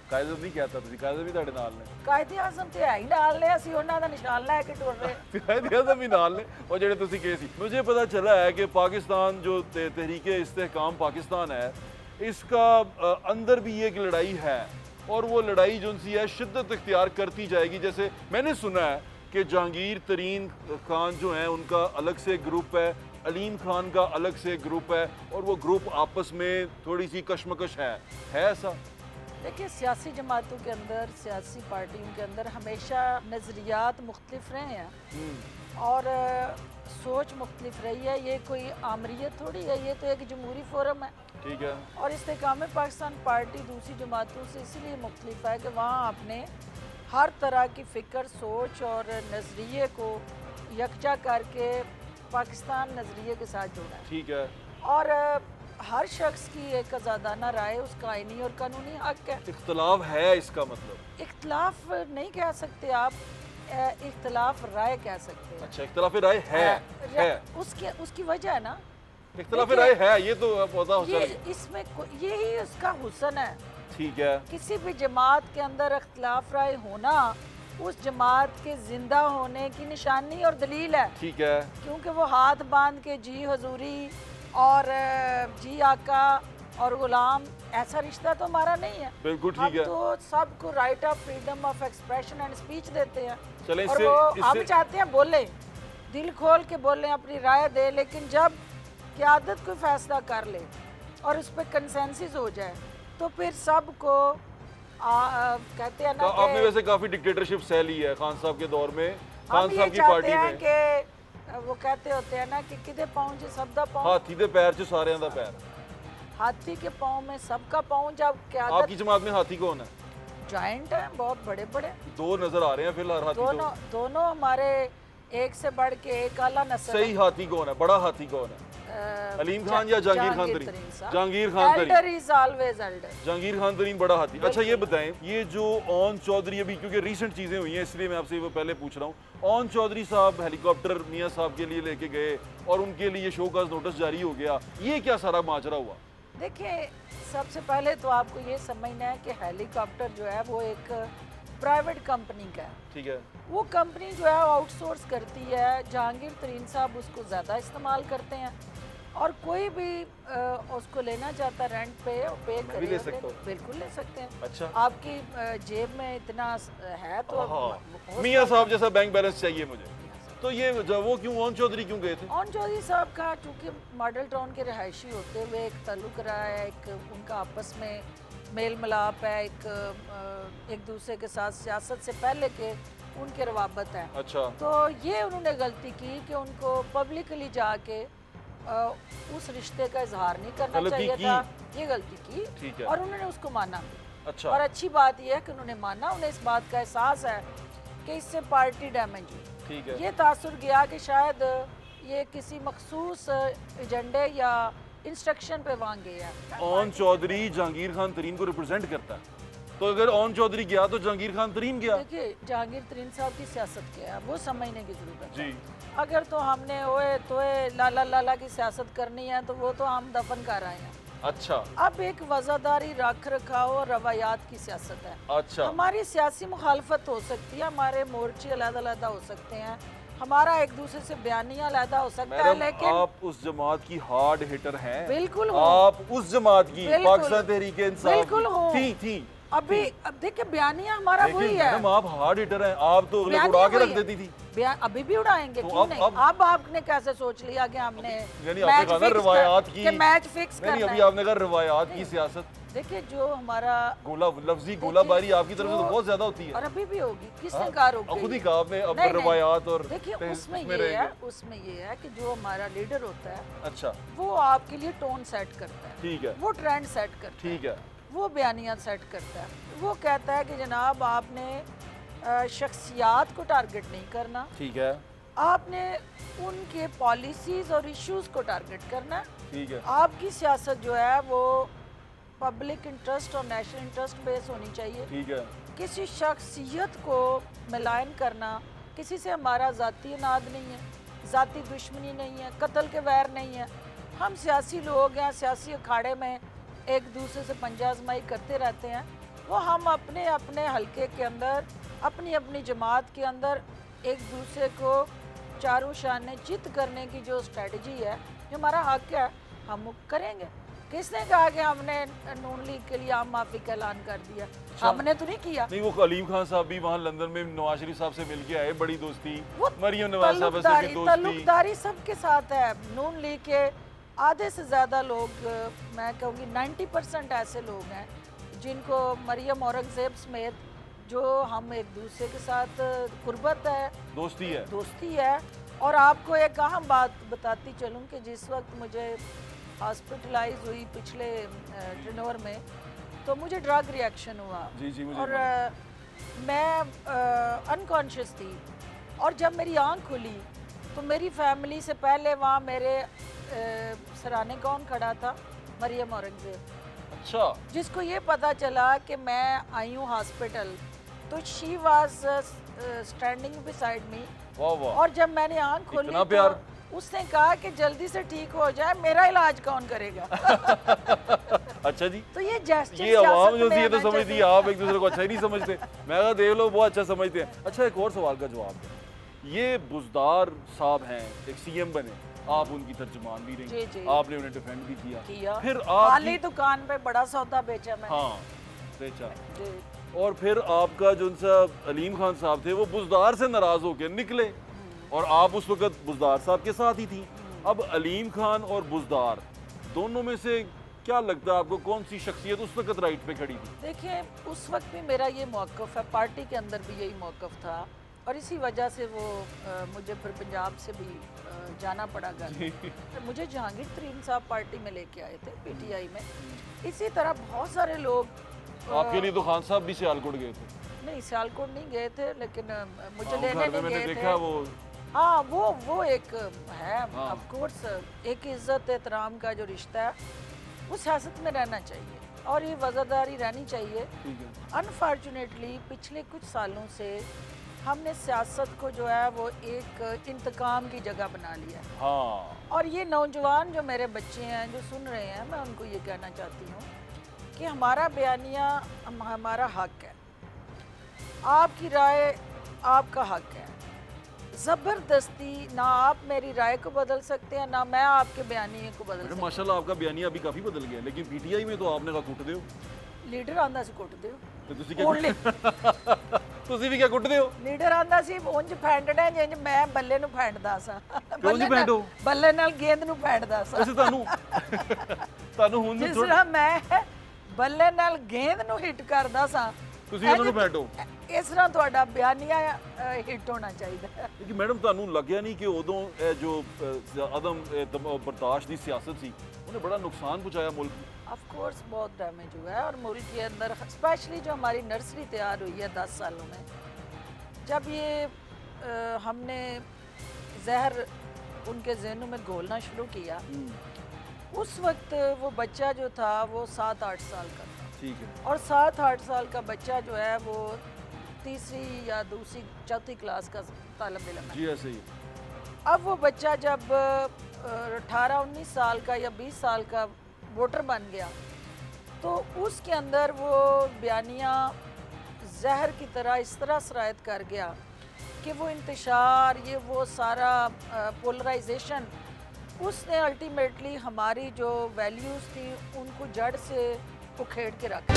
ਕਾਇਦ ਨਹੀਂ ਕਹਤਾ ਤੁਸੀਂ ਕਾਇਦ ਵੀ ਤੁਹਾਡੇ ਨਾਲ ਨੇ ਕਾਇਦੇ ਆਜ਼ਮ ਤੇ ਹੈ ਹੀ ਨਾਲ ਨੇ ਅਸੀਂ ਉਹਨਾਂ ਦਾ ਨਿਸ਼ਾਨ ਲੈ ਕੇ ਟੁਰ ਰਹੇ ਕਾਇਦ ਆਜ਼ਮ ਵੀ ਨਾਲ ਨੇ ਉਹ ਜਿਹੜੇ ਤੁਸੀਂ ਕਹੇ ਸੀ मुझे पता चला है कि पाकिस्तान जो तहरीक इस्तेहकाम पाकिस्तान है इसका अंदर भी एक लड़ाई है और वो लड़ाई जो सी है शिद्दत इख्तियार करती जाएगी जैसे मैंने सुना है कि जहांगीर तरीन खान जो हैं उनका अलग से ग्रुप है अलीम खान का अलग से ग्रुप है और वो ग्रुप आपस में थोड़ी सी कशमकश है ऐसा? देखिए सियासी जमातों के अंदर सियासी पार्टियों के अंदर हमेशा नज़रियात मुख्तलिफ रहे हैं और सोच मुख्तलिफ रही है ये कोई आमरीत थोड़ी है ये तो एक जमहूरी फोरम है ठीक है और इस्तेकाम पाकिस्तान पार्टी दूसरी जमातों से इसीलिए मुख्तलिफ है कि वहाँ आपने हर तरह की फ़िक्र सोच और नज़रिए को यकजा करके पाकिस्तान नज़रिए के साथ जोड़ा है ठीक है और हर शख्स की एक आज़ादाना राय उसका आइनी और कानूनी हक है इख्तलाफ है इसका मतलब इख्तलाफ नहीं कह सकते आप इख्तलाफ राय कह सकते हैं अच्छा इख्तलाफ राय है उसकी वजह है ना इख्तलाफ राय है ये तो पता हो ये इसमें यही उसका हुस्न है ठीक है किसी भी जमात के अंदर इख्तलाफ राय होना उस जमात के जिंदा होने की निशानी और दलील है ठीक है क्योंकि वो हाथ बांध के जी हजूरी और जी आका और गुलाम ऐसा रिश्ता तो हमारा नहीं है बिल्कुल हम ठीक है तो सबको right of freedom of expression and speech देते हैं चलें और वो हम चाहते हैं बोले दिल खोल के बोले अपनी राय दे लेकिन जब क़यादत कोई फैसला कर ले और उस पर कंसेंसस हो जाए तो फिर सबको कहते हैं ना तो आपने वैसे काफी डिक्टेटरशिप सह ली है खान साहब के दौर में हम खान ये साहब की चाहते पार्टी हैं में कि वो कहते होते हैं ना कि किधे पहुंचे सबका पाँव हाथी दे पैर च सारियां दा पैर हाथी के पाँव में सबका पाँव जब क़यादत आपकी जमात में हाथी कौन है जॉइंट है बहुत बड़े बड़े दो नजर आ रहे हैं फिलहाल हाथी दोनों दोनों हमारे एक से बढ़ के एक आला नस्ल सही हाथी कौन है बड़ा हाथी कौन है अलीम खान या Jahangir Khan Tareen Jahangir Khan Tareen Elder is always Elder Jahangir Khan Tareen बड़ा हाथी अच्छा ये बताएं ये जो ओन चौधरी अभी क्योंकि रीसेंट चीज़ें हुई हैं इसलिए मैं आपसे वो पहले पूछ रहा हूँ ओन चौधरी साहब हेलीकॉप्टर मियाँ साहब के लिए लेके गए और उनके लिए शो काज नोटिस जारी हो गया ये क्या सारा माजरा हुआ देखिए, सबसे पहले तो आपको ये समझना है कि हेलीकॉप्टर जो है वो एक प्राइवेट कंपनी का है। ठीक है। वो कंपनी जो है आउटसोर्स करती है, जहांगीर तरीन साहब उसको ज़्यादा इस्तेमाल करते हैं और कोई भी उसको लेना चाहता है रेंट पे पे मैं भी ले सकता हूँ? बिल्कुल ले सकते हैं। अच्छा। आपकी जेब में इतना है तो हाँ, मियाँ साहब जैसा बैंक बैलेंस चाहिए मुझे। तो ये वो क्यों ओन चौधरी क्यों गए थे? ओन चौधरी साहब का चूँकि मॉडल टाउन के रहायशी होते हुए एक ताल्लुक रहा है, एक उनका आपस में मेल मिलाप है, एक दूसरे के साथ सियासत से पहले के उनके रवाबत है। अच्छा। तो ये उन्होंने गलती की कि उनको पब्लिकली जाके उस रिश्ते का इजहार नहीं करना गलती चाहिए की। था। ये गलती की। ठीक है। और उन्होंने उसको माना। अच्छा। और अच्छी बात यह है कि उन्होंने माना, उन्हें इस बात का एहसास है कि इससे पार्टी डैमेज हुई। ठीक है। ये तासुर गया कि शायद ये किसी मखसूस एजेंडे या इंस्ट्रक्शन पे वहाँ गया है। ओन चौधरी जहांगीर खान तरीन को रिप्रेजेंट करता है, तो अगर ओन चौधरी गया तो जहांगीर खान तरीन गया। देखिए, जहांगीर तरीन साहब की सियासत क्या है वो समझने की जरूरत है। जी। अगर तो हमने ओए तोए लाला लाला की सियासत करनी है तो वो तो हम दफन कर आए हैं। अच्छा। अब एक वज़ादारी रख रखाव और रवायात की सियासत है। अच्छा। हमारी सियासी मुखालफत हो सकती है, हमारे मोर्चे अलग-अलग हो सकते हैं, हमारा एक दूसरे से बयानिया अलग हो सकता है, मैडम, लेकिन आप उस जमात की हार्ड हिटर हैं। बिल्कुल हूँ। आप उस जमात की बिल्कुल। पाकिस्तान तहरीक इंसाफ बिल्कुल हूँ। थी। अब देखिए बयानिया हमारा लेकिन वही है। मैडम आप हार्ड हिटर हैं, आप तो अगले को बयानिया उड़ा के वही रख है। देती थी। अभी भी उड़ाएंगे, तो क्यों अब- नहीं? अब- अब आपने कैसे सोच लिया कि हमने यानी आपने कहा ना रवायात की मैच फिक्स नहीं, करना अभी है। आपने कहा रवायात की सियासत। देखिए, जो हमारा लफ्जी गोलाबारी आपकी तरफ से तो जो- बहुत ज्यादा होती है। और अभी भी होगी, किसने हाँ, कहा रोकी? खुद ही कहा आपने, अब नहीं, नहीं। रवायात और देखिए, उसमें इसमें ये है रहेंगे। कि जो हमारा लीडर होता है अच्छा। वो आपके लिए टोन सेट करता है, ठीक है। वो ट्रेंड सेट करता है, ठीक है। वो बयानिया सेट करता है। वो कहता है कि जनाब आपने शख्सियात को टारगेट नहीं करना, ठीक है। आपने उनके पॉलिसीज़ और इश्यूज को टारगेट करना है। ठीक है। आपकी सियासत जो है वो पब्लिक इंटरेस्ट और नेशनल इंटरेस्ट बेस होनी चाहिए। ठीक है। किसी शख्सियत को मिलान करना, किसी से हमारा ज़ाती नाद नहीं है, ज़ाती दुश्मनी नहीं है, कत्ल के वैर नहीं है। हम सियासी लोग हैं, सियासी अखाड़े में एक दूसरे से पंजा आजमाई करते रहते हैं। वो हम अपने अपने हलके के अंदर, अपनी अपनी जमात के अंदर एक दूसरे को चारों शाने चित करने की जो स्ट्रेटजी है, जो हमारा हक है, हम वो करेंगे। किसने कहा कि हमने नून लीग के लिए आम माफी का ऐलान कर दिया? हमने तो नहीं किया। नहीं, वो अलीम खान साहब भी वहाँ लंदन में नवाज शरीफ साहब से मिल के आए, बड़ी दोस्ती। वो मरियम नवाज साहब से भी दोस्ती। ताल्लुकदारी सबके साथ है। नून लीग के आधे से ज़्यादा लोग, मैं कहूँगी 90% ऐसे लोग हैं जिनको मरियम औरंगजेब समेत, जो हम एक दूसरे के साथ कुर्बत है, दोस्ती है। और आपको एक अहम बात बताती चलूँ कि जिस वक्त मुझे हॉस्पिटलाइज हुई पिछले जनवर में, तो मुझे ड्रग रिएक्शन हुआ। जी जी, मुझे और मैं अनकॉन्शियस थी, और जब मेरी आंख खुली तो मेरी फैमिली से पहले वहाँ मेरे सराहने कौन खड़ा था? मरियम औरंगजेब। अच्छा। जिसको ये पता चला कि मैं आई हूँ हॉस्पिटल, तो she was standing beside me. वाह वाह। और जब मैंने आंख खोली इतना प्यार। तो उसने कहा कि जल्दी से ठीक हो जाए, मेरा इलाज कौन करेगा? अच्छा जी। तो ये जेस्चर, ये आवाम जो थी ये तो समझती है, आप एक दूसरे को अच्छा ही नहीं समझते। मैं कहा देख लो, बहुत अच्छा समझते हैं। अच्छा, एक और सवाल का जवाब है। ये बुज़दार साहब हैं, एक सीएम बने, आप उनकी तर्जुमान भी रही, जी। आपने उन्हें डिफेंड भी किया। फिर खाली दुकान पे बड़ा सौदा बेचा मैं। हाँ, बेचा। जी। और फिर आपका जो उनसा अलीम खान साहब थे, वो बुज़दार से नाराज होकर निकले, और आप उस वक्त बुज़दार साहब के साथ ही थी। अब अलीम खान और बुज़दार दोनों में से क्या लगता है आपको, कौन सी शख्सियत उस वक्त राइट पे खड़ी थी? देखिए, उस वक्त भी मेरा ये मौक़िफ़ है, पार्टी के अंदर भी यही मौक़िफ़ था, और इसी वजह से वो मुझे फिर पंजाब से भी जाना पड़ा घर। मुझे जहांगीर तरीन साहब पार्टी में लेके आए थे, पीटीआई में। इसी तरह बहुत सारे लोग। आपके लिए तो खान साहब भी सियालकोट गए थे? नहीं, सियालकोट नहीं गए थे, लेकिन मुझे घर लेने में नहीं मैंने गए देखा थे। वो। हाँ, वो एक है, हाँ। ऑफ कोर्स, एक इज्जत एहतराम का जो रिश्ता है वो सियासत में रहना चाहिए, और ये वज़ादारी रहनी चाहिए। ठीक है। अनफॉर्चुनेटली पिछले कुछ सालों से हमने सियासत को जो है वो एक इंतकाम की जगह बना लिया है। हाँ, और ये नौजवान जो मेरे बच्चे हैं जो सुन रहे हैं, मैं उनको ये कहना चाहती हूँ कि हमारा बयानिया हमारा हक है, आपकी राय आपका हक है। ज़बरदस्ती ना आप मेरी राय को बदल सकते हैं, ना मैं आपके बयानिए को बदल मैडम सकती माशाल्लाह आपका बयानिया अभी काफ़ी बदल गया, लेकिन पीटीआई में तो आपने कहा कुट दियो, हूँ। लीडर आंदा सी कुट दिओ। तो ਤੁਸੀਂ क्या Only ਤੁਸੀਂ ਵੀ क्या ਕੁੱਟਦੇ ਹੋ? ਲੀਡਰ ਆਂਦਾ ਸੀ ਉਂਝ ਫੈਂਡਣਾ ਜਿੰਜ ਮੈਂ ਬੱਲੇ ਨੂੰ ਫੈਂਡਦਾ ਸਾਂ। ਕਿਉਂ ਜੀ ਫੈਂਡੋ? ਬੱਲੇ ਨਾਲ ਗੇਂਦ ਨੂੰ ਫੈਂਡਦਾ ਸਾਂ। ਵੈਸੇ ਤੁਹਾਨੂੰ ਹੁਣ ਜਿਸ ਤਰ੍ਹਾਂ ਮੈਂ ਬੱਲੇ ਨਾਲ ਗੇਂਦ ਨੂੰ ਹਿੱਟ ਕਰਦਾ ਸਾਂ, ਤੁਸੀਂ ਉਹਨਾਂ ਨੂੰ ਫੈਂਡੋ। ਇਸ ਤਰ੍ਹਾਂ ਤੁਹਾਡਾ ਬਿਆਨੀਆ ਹਿੱਟ ਹੋਣਾ ਚਾਹੀਦਾ ਹੈ। ਕਿ ਮੈਡਮ ਤੁਹਾਨੂੰ ਲੱਗਿਆ ਨਹੀਂ ਕਿ ਉਦੋਂ ਇਹ ਜੋ ਅਦਮ ਬਰਦਾਸ਼ਤ ਦੀ ਸਿਆਸਤ ਸੀ ਉਹਨੇ बड़ा नुकसान पहुंचाया मुल्क में? ऑफ कोर्स बहुत डैमेज हुआ है और मुल्क के अंदर स्पेशली जो हमारी नर्सरी तैयार हुई है 10 सालों में, जब ये हमने जहर उनके जहनों में घोलना शुरू किया, उस वक्त वो बच्चा जो था वो 7-8 साल का था। ठीक है। और 7-8 साल का बच्चा जो है वो तीसरी या दूसरी चौथी क्लास का तालिब इल्म है। जी ऐसे ही। अब वो बच्चा जब 18-19 साल का या 20 साल का वोटर बन गया, तो उसके अंदर वो बयानिया जहर की तरह इस तरह सरायत कर गया कि वो इंतशार, ये वो सारा पोलराइजेशन, उसने अल्टीमेटली हमारी जो वैल्यूज़ थी उनको जड़ से उखेड़ के रखा।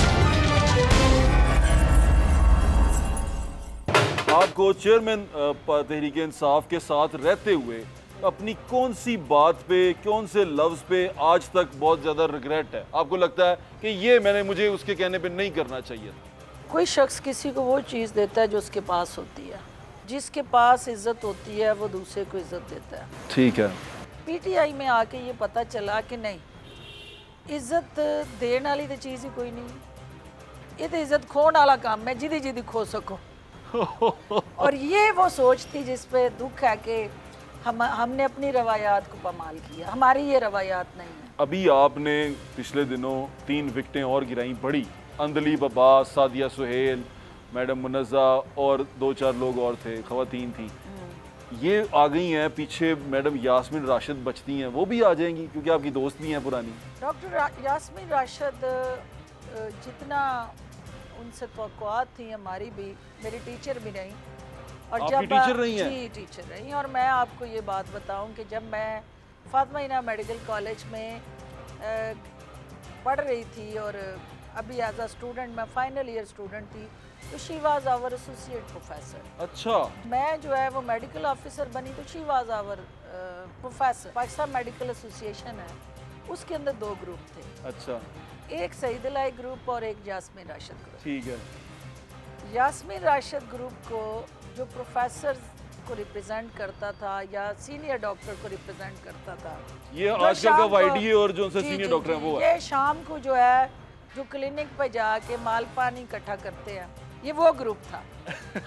आपको चेयरमैन तहरीक इंसाफ के साथ रहते हुए अपनी कौन सी बात पे, कौन से लफ्ज़ पे आज तक बहुत ज़्यादा रिग्रेट है? आपको लगता है कि ये मुझे उसके कहने पे नहीं करना चाहिए था? कोई शख्स किसी को वो चीज़ देता है जो उसके पास होती है। जिसके पास इज़्ज़त होती है वो दूसरे को इज़्ज़त देता है। ठीक है। पीटीआई में आके ये पता चला कि नहीं, इज़्ज़त देने वाली तो चीज़ ही कोई नहीं, ये तो इज़्ज़त खोने वाला काम है, जिदी जिदी खो सको। और ये वो सोच थी जिस पे दुख है कि हमने अपनी रवायात को पामाल किया। हमारी ये रवायात नहीं है। अभी आपने पिछले दिनों 3 विकेटें और गिराई बड़ी, अंदलीब अब्बास, सादिया सुहेल, मैडम मुनज़्ज़ा और 2-4 लोग और थे, ख़वातीन थी। ये आ गई हैं पीछे, मैडम यास्मीन राशिद बचती हैं, वो भी आ जाएंगी क्योंकि आपकी दोस्त भी हैं पुरानी। डॉक्टर यास्मीन राशिद जितना उनसे तवक्कुआत थी, हमारी भी, मेरी टीचर भी रही। और आपकी टीचर रही हैं? जी टीचर रही। और मैं आपको ये बात बताऊं कि जब मैं फातिमा इना मेडिकल कॉलेज में पढ़ रही थी और अभी एज अ स्टूडेंट, मैं फाइनल ईयर स्टूडेंट थी, तो she was our associate professor. अच्छा। मैं जो है वो मेडिकल ऑफिसर बनी तो she was our professor. Pakistan medical association है, उसके अंदर 2 ग्रुप थे। अच्छा। एक सईद अलाई ग्रुप और एक यास्मीन राशिद ग्रुप। ठीक है। यास्मीन राशिद ग्रुप को जो प्रोफेसर को रिप्रेजेंट करता था या सीनियर डॉक्टर को रिप्रेजेंट करता था, ये जो आजकल का शाम को- वाईडीए और जो उनसे जी, सीनियर जी, डॉक्टर हैं जी, वो है। ये शाम को जो है जो क्लिनिक पे जाके माल पानी इकट्ठा करते हैं, ये वो ग्रुप था।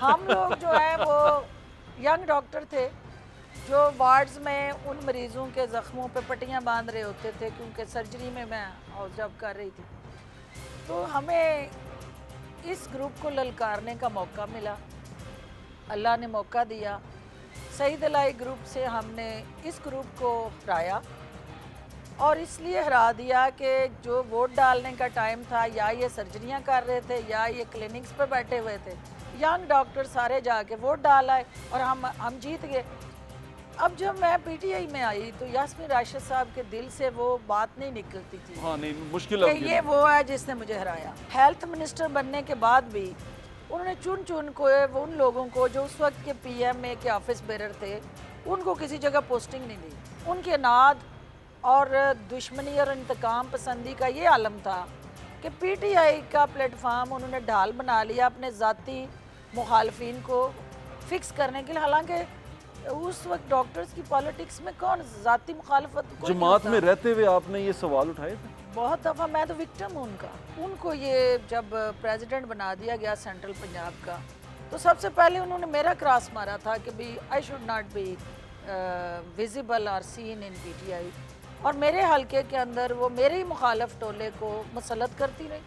हम लोग जो है वो यंग डॉक्टर थे जो वार्ड्स में उन मरीज़ों के ज़ख्मों पे पट्टियाँ बांध रहे होते थे, क्योंकि सर्जरी में मैं जब कर रही थी, तो हमें इस ग्रुप को ललकारने का मौका मिला, अल्लाह ने मौका दिया। सईद अलाई ग्रुप से हमने इस ग्रुप को हराया, और इसलिए हरा दिया कि जो वोट डालने का टाइम था, या ये सर्जरियां कर रहे थे या ये क्लिनिक्स पे बैठे हुए थे, यंग डॉक्टर सारे जाके वोट डाल आए और हम जीत गए। अब जब मैं पीटीआई में आई तो यास्मीन राशिद साहब के दिल से वो बात नहीं निकलती थी हाँ नहीं, मुश्किल कि है ये वो है जिसने मुझे हराया। हेल्थ मिनिस्टर बनने के बाद भी उन्होंने चुन चुन को उन लोगों को जो उस वक्त के पीएमए के ऑफिस बेरर थे, उनको किसी जगह पोस्टिंग नहीं दी। उनके नाद और दुश्मनी और इंतकाम पसंदी का ये आलम था कि पीटीआई का प्लेटफार्म उन्होंने ढाल बना लिया अपने ज़ाती मुखालफिन को फिक्स करने के लिए। हालांकि उस वक्त डॉक्टर्स की पॉलिटिक्स में कौन ज़ाती मुखालफत कोई नहीं जमात होता। में रहते हुए आपने ये सवाल उठाए थे? बहुत दफ़ा मैं तो विक्टिम हूँ उनका। उनको ये जब प्रेसिडेंट बना दिया गया सेंट्रल पंजाब का, तो सबसे पहले उन्होंने मेरा क्रॉस मारा था कि भी I should not be visible और सीन इन पीटीआई, और मेरे हलके के अंदर वो मेरे ही मुखालफ टोले को मुसलत करती रही,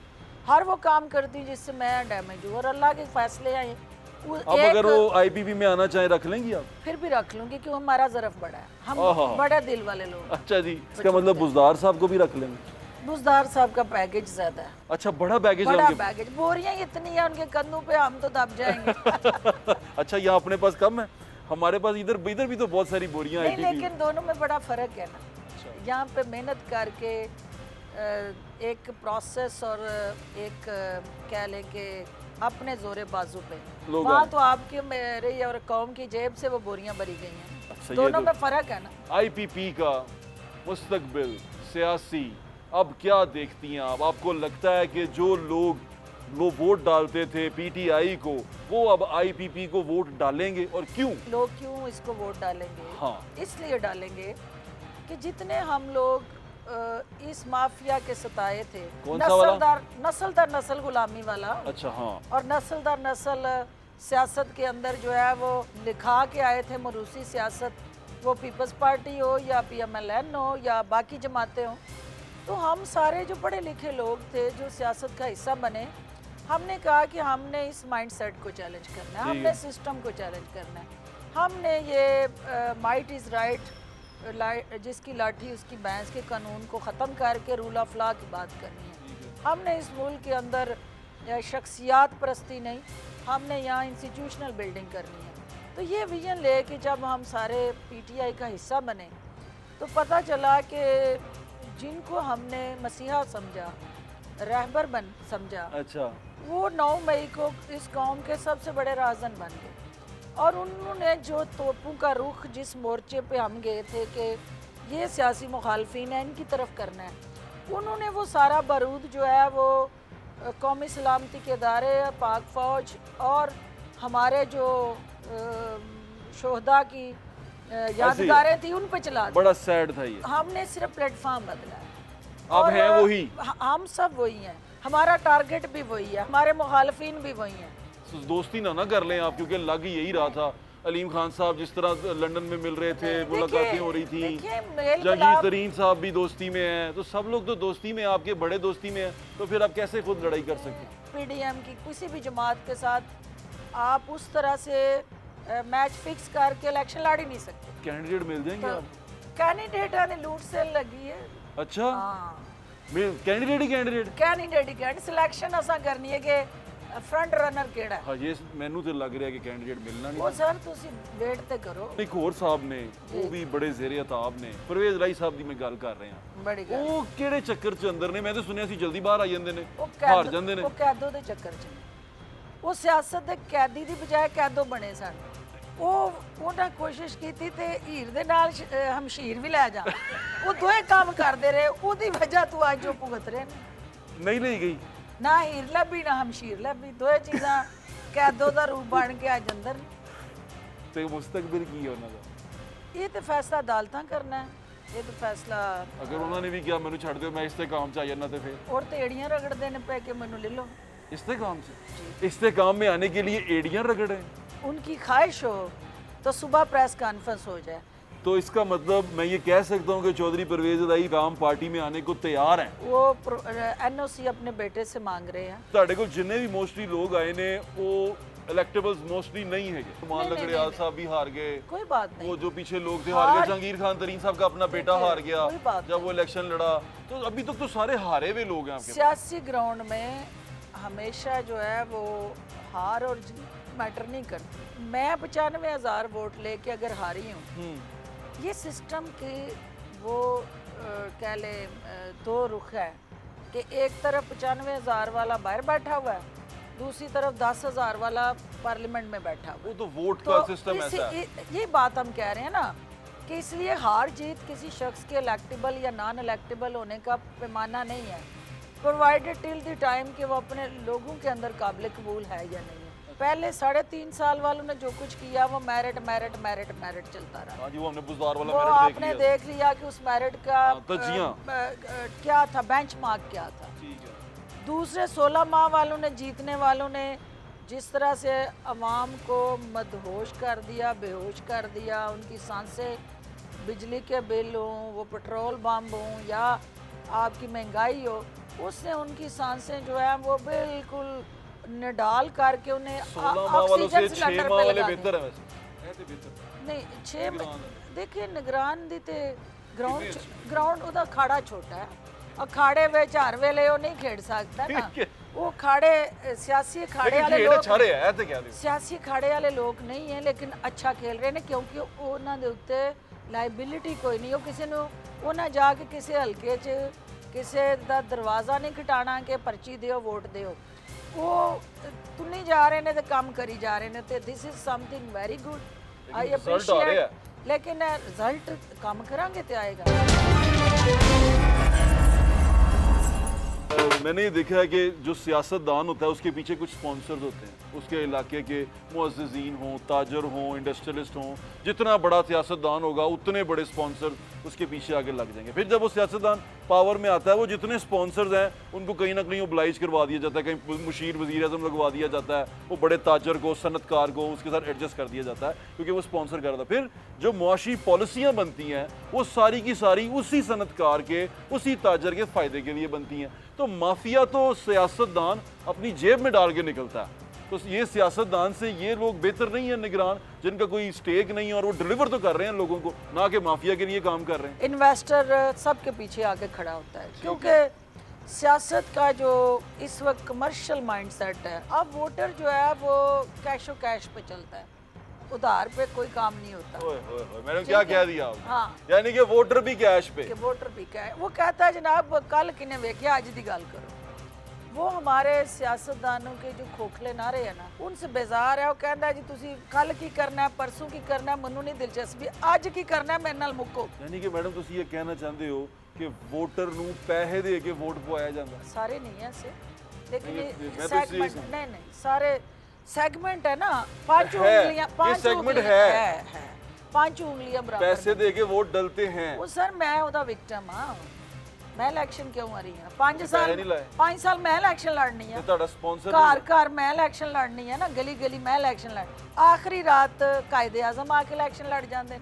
हर वो काम करती जिससे मैं डैमेज हूँ, और अल्लाह के फ़ैसले आए अब अगर वो आईपीपी में आना चाहे रख लेंगी आप? फिर भी रख लूंगी क्योंकि हमारा ज़रफ बड़ा है, हम आहा। बड़े दिल वाले लोग हैं। अच्छा जी, इसका मतलब बुजदार साहब को भी रख लेंगे? बुजदार साहब का पैकेज ज्यादा है, अच्छा, बड़ा बैगेज है बड़ा उनके पैकेज, बोरियां इतनी है उनके कंधों पे, हम तो दब जाएंगे। अच्छा, यहाँ अपने पास कम है, हमारे पास इधर इधर भी तो बहुत सारी बोरियां नहीं, आईपीपी। लेकिन दोनों में बड़ा फर्क है ना। यहाँ पे मेहनत करके एक प्रोसेस और एक कह लें कि अपने जोरे बाजू पे, लोग वहाँ आए। तो आपके मेरे और कौम की जेब से वो बोरियां भरी गई हैं। अच्छा, ये दोनों तो- में फर्क है ना। आईपीपी का मुस्तकबिल सियासी अब क्या देखती हैं आप? आपको लगता है कि जो लोग वो वोट डालते थे पीटीआई को, वो अब आईपीपी को वोट डालेंगे, और क्यों? लोग क्यों इसको वोट डालेंगे? हाँ। इसलिए डालेंगे कि जितने हम लोग इस माफिया के सताए थे, कौन सा वाला? नस्ल दर नस्ल गुलामी वाला, अच्छा, हाँ, और नस्ल दर नस्ल सियासत के अंदर जो है वो लिखा के आए थे मरूसी सियासत, वो पीपल्स पार्टी हो या PMLN हो या बाकी जमातें हो। तो हम सारे जो पढ़े लिखे लोग थे जो सियासत का हिस्सा बने, हमने कहा कि हमने इस माइंडसेट को चैलेंज करना है, ठीक हमने है। सिस्टम को चैलेंज करना है, हमने ये माइट इज़ राइट, जिसकी लाठी उसकी भैंस के कानून को ख़त्म करके रूल ऑफ लॉ की बात करनी है। हमने इस मुल्क के अंदर शख्सियात परस्ती नहीं, हमने यहाँ इंस्टीट्यूशनल बिल्डिंग करनी है। तो ये विजन ले कि जब हम सारे PTI का हिस्सा बने तो पता चला कि जिनको हमने मसीहा समझा, रहबर बन समझा, अच्छा, वो 9 मई को इस कौम के सबसे बड़े राजन बन गए। और उन्होंने जो तोपों का रुख जिस मोर्चे पे हम गए थे कि ये सियासी मुखालफिन है, इनकी तरफ करना है, उन्होंने वो सारा बारूद जो है वो कौमी सलामती के इदारे, पाक फ़ौज और हमारे जो शोहदा की यादगारें थी उन पे चला दिया। बड़ा सैड था ये। हमने सिर्फ प्लेटफॉर्म बदला है। अब और हैं वही। हम सब वही हैं, हमारा टारगेट भी वही है, हमारे मुखालफिन भी वही हैं। तो दोस्ती ना कर लें आप, क्योंकि लग यही रहा था। अलीम खान साहब जिस तरह लंदन में मिल रहे थे, मुलाकातें हो रही थी, जहांगीर तरीन साहब भी दोस्ती में हैं, तो सब लोग तो दोस्ती में, आपके बड़े दोस्ती में हैं, तो फिर आप कैसे खुद लड़ाई कर सकते हैं? PDM की किसी भी जमात के साथ आप उस तरह से मैच फिक्स करके इलेक्शन लड़ ही नहीं सकते। कैंडिडेट मिल जाएंगे तो आप? कैंडिडेट आने लूट से लगी है। अच्छा, हाँ, कैंडिडेट ही कैंडिडेट। कैंडिडेट ही कैंडिडेट सिलेक्शन असा करनी है कि फ्रंट रनर केड़ा है। हाँ, ये मैनू तो लग रहा है कि कैंडिडेट मिलना वो नहीं। सर तुसी वेट ते करो। एक होर साहब ने, वो भी बड़े ज़ेरे अताब ने, परवेज राई साहब दी मैं गल कर रहे हैं। बड़ी गल। ਉਹ ਕਿਹੜੇ ਚੱਕਰ ਚ ਅੰਦਰ ਨੇ? ਮੈਂ ਤਾਂ ਸੁਣਿਆ ਸੀ ਜਲਦੀ ਬਾਹਰ ਆ ਜਾਂਦੇ ਨੇ, ਉਹ ਹਾਰ ਜਾਂਦੇ ਨੇ। ਉਹ ਕੈਦੋ ਦੇ ਚੱਕਰ 'ਚ ਨੇ। ਉਹ ਸਿਆਸਤ ਦੇ ਕੈਦੀ ਦੀ ਬਜਾਏ ਕੈਦੋ ਬਣੇ ਸਨ। ਉਹਨਾਂ ਕੋਸ਼ਿਸ਼ ਕੀਤੀ ਤੇ ਹੀਰ ਦੇ ਨਾਲ ਹਮਸ਼ੀਰ ਵੀ ਲੈ ਜਾ। ਉਹ ਦੋਵੇਂ ਕੰਮ ਕਰਦੇ ਰਹੇ, ਉਹਦੀ ਵਜ੍ਹਾ ਤੋਂ ਅੱਜ ਉਹ ਭੁਗਤ ਰਹੇ ਨੇ। ਨਹੀਂ ਲਈ ਗਈ। ਨਾ ਹੀਰ ਲੱਭੀ ਨਾ ਹਮਸ਼ੀਰ ਲੱਭੀ, ਦੋਵੇਂ ਚੀਜ਼ਾਂ ਕੈਦੋ ਦਾ ਰੂਪ ਬਣ ਕੇ ਅੱਜ ਅੰਦਰ ਨੇ। ਤੇ ਮੁਸਤਕਬਲ ਕੀ ਹੈ ਉਹਨਾਂ ਦਾ? ਇਹ ਤੇ ਫੈਸਲਾ ਅਦਾਲਤਾਂ ਕਰਨਾ ਹੈ, ਇਹ ਤੇ ਫੈਸਲਾ ਅਗਰ ਉਹਨਾਂ ਨੇ ਵੀ ਕਿਹਾ ਮੈਨੂੰ ਛੱਡ ਦਿਓ, ਮੈਂ ਇਸਤੇਕਾਮ ਚ ਆ ਜਾਣਾ, ਤੇ ਫਿਰ ਔਰ ਤੇ ਏੜੀਆਂ ਰਗੜਦੇ ਨੇ ਪੈ ਕੇ ਮੈਨੂੰ ਲੈ ਲਓ। इस्तेकाम से? इस्तेकाम में आने के लिए एड़ियां रगड़े? उनकी ख्वाहिश हो तो सुबह प्रेस कॉन्फ्रेंस हो जाए। तो इसका मतलब मैं ये कह सकता हूँ कि चौधरी परवेज राई काम पार्टी में आने को तैयार हैं? वो NOC अपने बेटे से मांग रहे हैं। ਤੁਹਾਡੇ ਕੋਲ ਜਿੰਨੇ ਵੀ ਮੋਸਟਲੀ ਲੋਕ ਆਏ ਨੇ ਉਹ इलेक्टेबल्स मोस्टली नहीं है। मान नहीं, लकड़ियाल नहीं, साहब भी हार गए, कोई बात नहीं। वो जो पीछे लोग थे हार गए, जहांगीर खान तरीन साहब का अपना बेटा हार गया कोई बात जब वो इलेक्शन लड़ा। तो अभी तक तो सारे हारे हुए लोग हैं आपके पास। सियासी ग्राउंड में हमेशा जो है वो हार और मैटर नहीं करती। मैं 95,000 वोट लेके अगर हारी हूँ, ये सिस्टम के वो कह ले दो रुख है कि एक तरफ 95,000 वाला बाहर बैठा हुआ है, दूसरी तरफ 10,000 वाला पार्लियामेंट में बैठा हुआ वो है। तो वोट का सिस्टम ऐसा है। ये बात हम कह रहे हैं ना कि इसलिए हार जीत किसी शख्स के इलेक्टेबल या नॉन इलेक्टेबल होने का पैमाना नहीं है, प्रोवाइडेड टिल द टाइम कि वो अपने लोगों के अंदर काबिल कबूल है या नहीं है। पहले 3.5 साल वालों ने जो कुछ किया वो मेरिट मेरिट मेरिट मेरिट चलता रहा। हाँ जी, वो हमने बुजदार वाला वो मेरिट आपने देख लिया कि उस मेरिट का क्या था, बेंचमार्क क्या था। ठीक है। दूसरे 16 माह वालों ने, जीतने वालों ने जिस तरह से अवाम को मदहोश कर दिया, बेहोश कर दिया, उनकी सांसें बिजली के बिल हों, वो पेट्रोल बम हों या आपकी महंगाई हो, उससे उनकी सांसें जो है वो बिल्कुल निडाल करके उन्हें 16 माह वालों से ऑक्सीजन 6 सिलेंडर माह पे वाले लगा बेहतर है वैसे, ऐसे बेहतर नहीं 6 निगरान। देखिए निगरान दी ते ग्राउंड ਉਹਦਾ ਖਾੜਾ ਛੋਟਾ ਹੈ ਅਖਾੜੇ ਵਿੱਚ ਹਰ ਵੇਲੇ ਉਹ ਨਹੀਂ ਖੇਡ ਸਕਦਾ ਨਾ ਠੀਕ ਹੈ। ਉਹ ਖਾੜੇ ਸਿਆਸੀ ਅਖਾੜੇ लेकिन ਵਾਲੇ खेल ਲੋਕ अच्छा रहे है तो क्या ਸਿਆਸੀ ਅਖਾੜੇ ਵਾਲੇ ਲੋਕ ਨਹੀਂ ਹੈ ਲੇਕਿਨ ਅੱਛਾ ਖੇਲ ਰਹੇ ਨੇ ਕਿਉਂਕਿ ਉਹਨਾਂ ਦੇ ਉੱਤੇ ਲਾਇਬਿਲਿਟੀ ਕੋਈ ਨਹੀਂ ਉਹ ਕਿਸੇ ਨੂੰ ਉਹਨਾਂ ਜਾ ਕੇ ਕਿਸੇ ਹਲਕੇ 'ਚ ਕਿਸੇ ਦਾ ਦਰਵਾਜ਼ਾ ਨਹੀਂ ਖਟਾਣਾ ਕਿ ਪਰਚੀ ਦਿਓ ਵੋਟ ਦਿਓ ਉਹ ਤੁੰਨੀ ਜਾ ਰਹੇ ਨੇ ਤੇ ਕੰਮ ਕਰੀ ਜਾ ਰਹੇ ਨੇ ਤੇ this is something very good I result ਆ ਰਿਹਾ। ਅਪਰੀਸ਼ੀਏਟ लेकिन रिजल्ट काम करांगे तो आएगा। मैंने ये देखा है कि जो सियासतदान होता है उसके पीछे कुछ स्पॉन्सर्स होते हैं, उसके इलाके के मुअज़्ज़िज़ीन हों, ताजर हों, इंडस्ट्रियलिस्ट हों, जितना बड़ा सियासतदान होगा उतने बड़े स्पॉन्सर उसके पीछे आगे लग जाएंगे। फिर जब वो सियासतदान पावर में आता है वो जितने स्पॉन्सर्स हैं उनको कहीं ना कहीं ओब्लाइज करवा दिया जाता है, कहीं मुशीर वज़ीर आज़म लगवा दिया जाता है, वो बड़े ताजर को सनतकार को उसके साथ एडजस्ट कर दिया जाता है क्योंकि वो स्पॉन्सर कर रहा था। फिर जो मुआशी पॉलिसियाँ बनती हैं वो सारी की सारी उसी सनतकार के उसी ताजर के फ़ायदे के लिए बनती हैं। तो माफिया तो सियासतदान अपनी जेब में डाल के निकलता है, तो ये सियासतदान से ये लोग बेहतर नहीं है निगरान जिनका कोई स्टेक नहीं है और वो डिलीवर तो कर रहे हैं लोगों को, ना कि माफिया के लिए काम कर रहे हैं। इन्वेस्टर सबके पीछे आके खड़ा होता है क्योंकि सियासत का जो इस वक्त कमर्शियल माइंडसेट है, अब वोटर जो है वो कैशो कैश पे चलता है, उधार पे कोई काम नहीं होता। ओए ओए ओए, मैंने क्या कह दिया आपने? हाँ यानी कि वोटर भी कैश पे। कि वोटर भी क्या है वो कहता है जनाब कल किने वेख्या अज दी गल करो। वो हमारे सियासतदानों के जो खोखले नारे है ना उनसे बेजार है। वो कहता है जी तुसी कल की करना है परसों की करना है मनु नहीं दिलचस्पी अज की करना है मेरे नाल मुक्को। यानी कि मैडम तुसी ये कहना चाहते हो कि वोटर नू पैसे दे के वोट पवाया जाता? सारे नहीं है ऐसे लेकिन नहीं, ये मैं तो सेगमेंट इसलिए- नहीं सारे सेगमेंट है ना पांच है, उंगलियां ये पांच segment उंगलियां है। पांच उंगलियां बराबर पैसे दे के वोट डलते हैं। वो सर मैं ਉਹਦਾ ਵਿਕਟਮ ਆ मैं इलेक्शन क्यों आ रही हूं 5 पैसे साल नहीं लाए। 5 साल मैं इलेक्शन लड़नी है ਤੇ ਤੁਹਾਡਾ स्पॉन्सर घर घर मैं इलेक्शन लड़नी है ना गली गली मैं इलेक्शन लड़ आखिरी रात कायदे आजम आके इलेक्शन लड़ जाते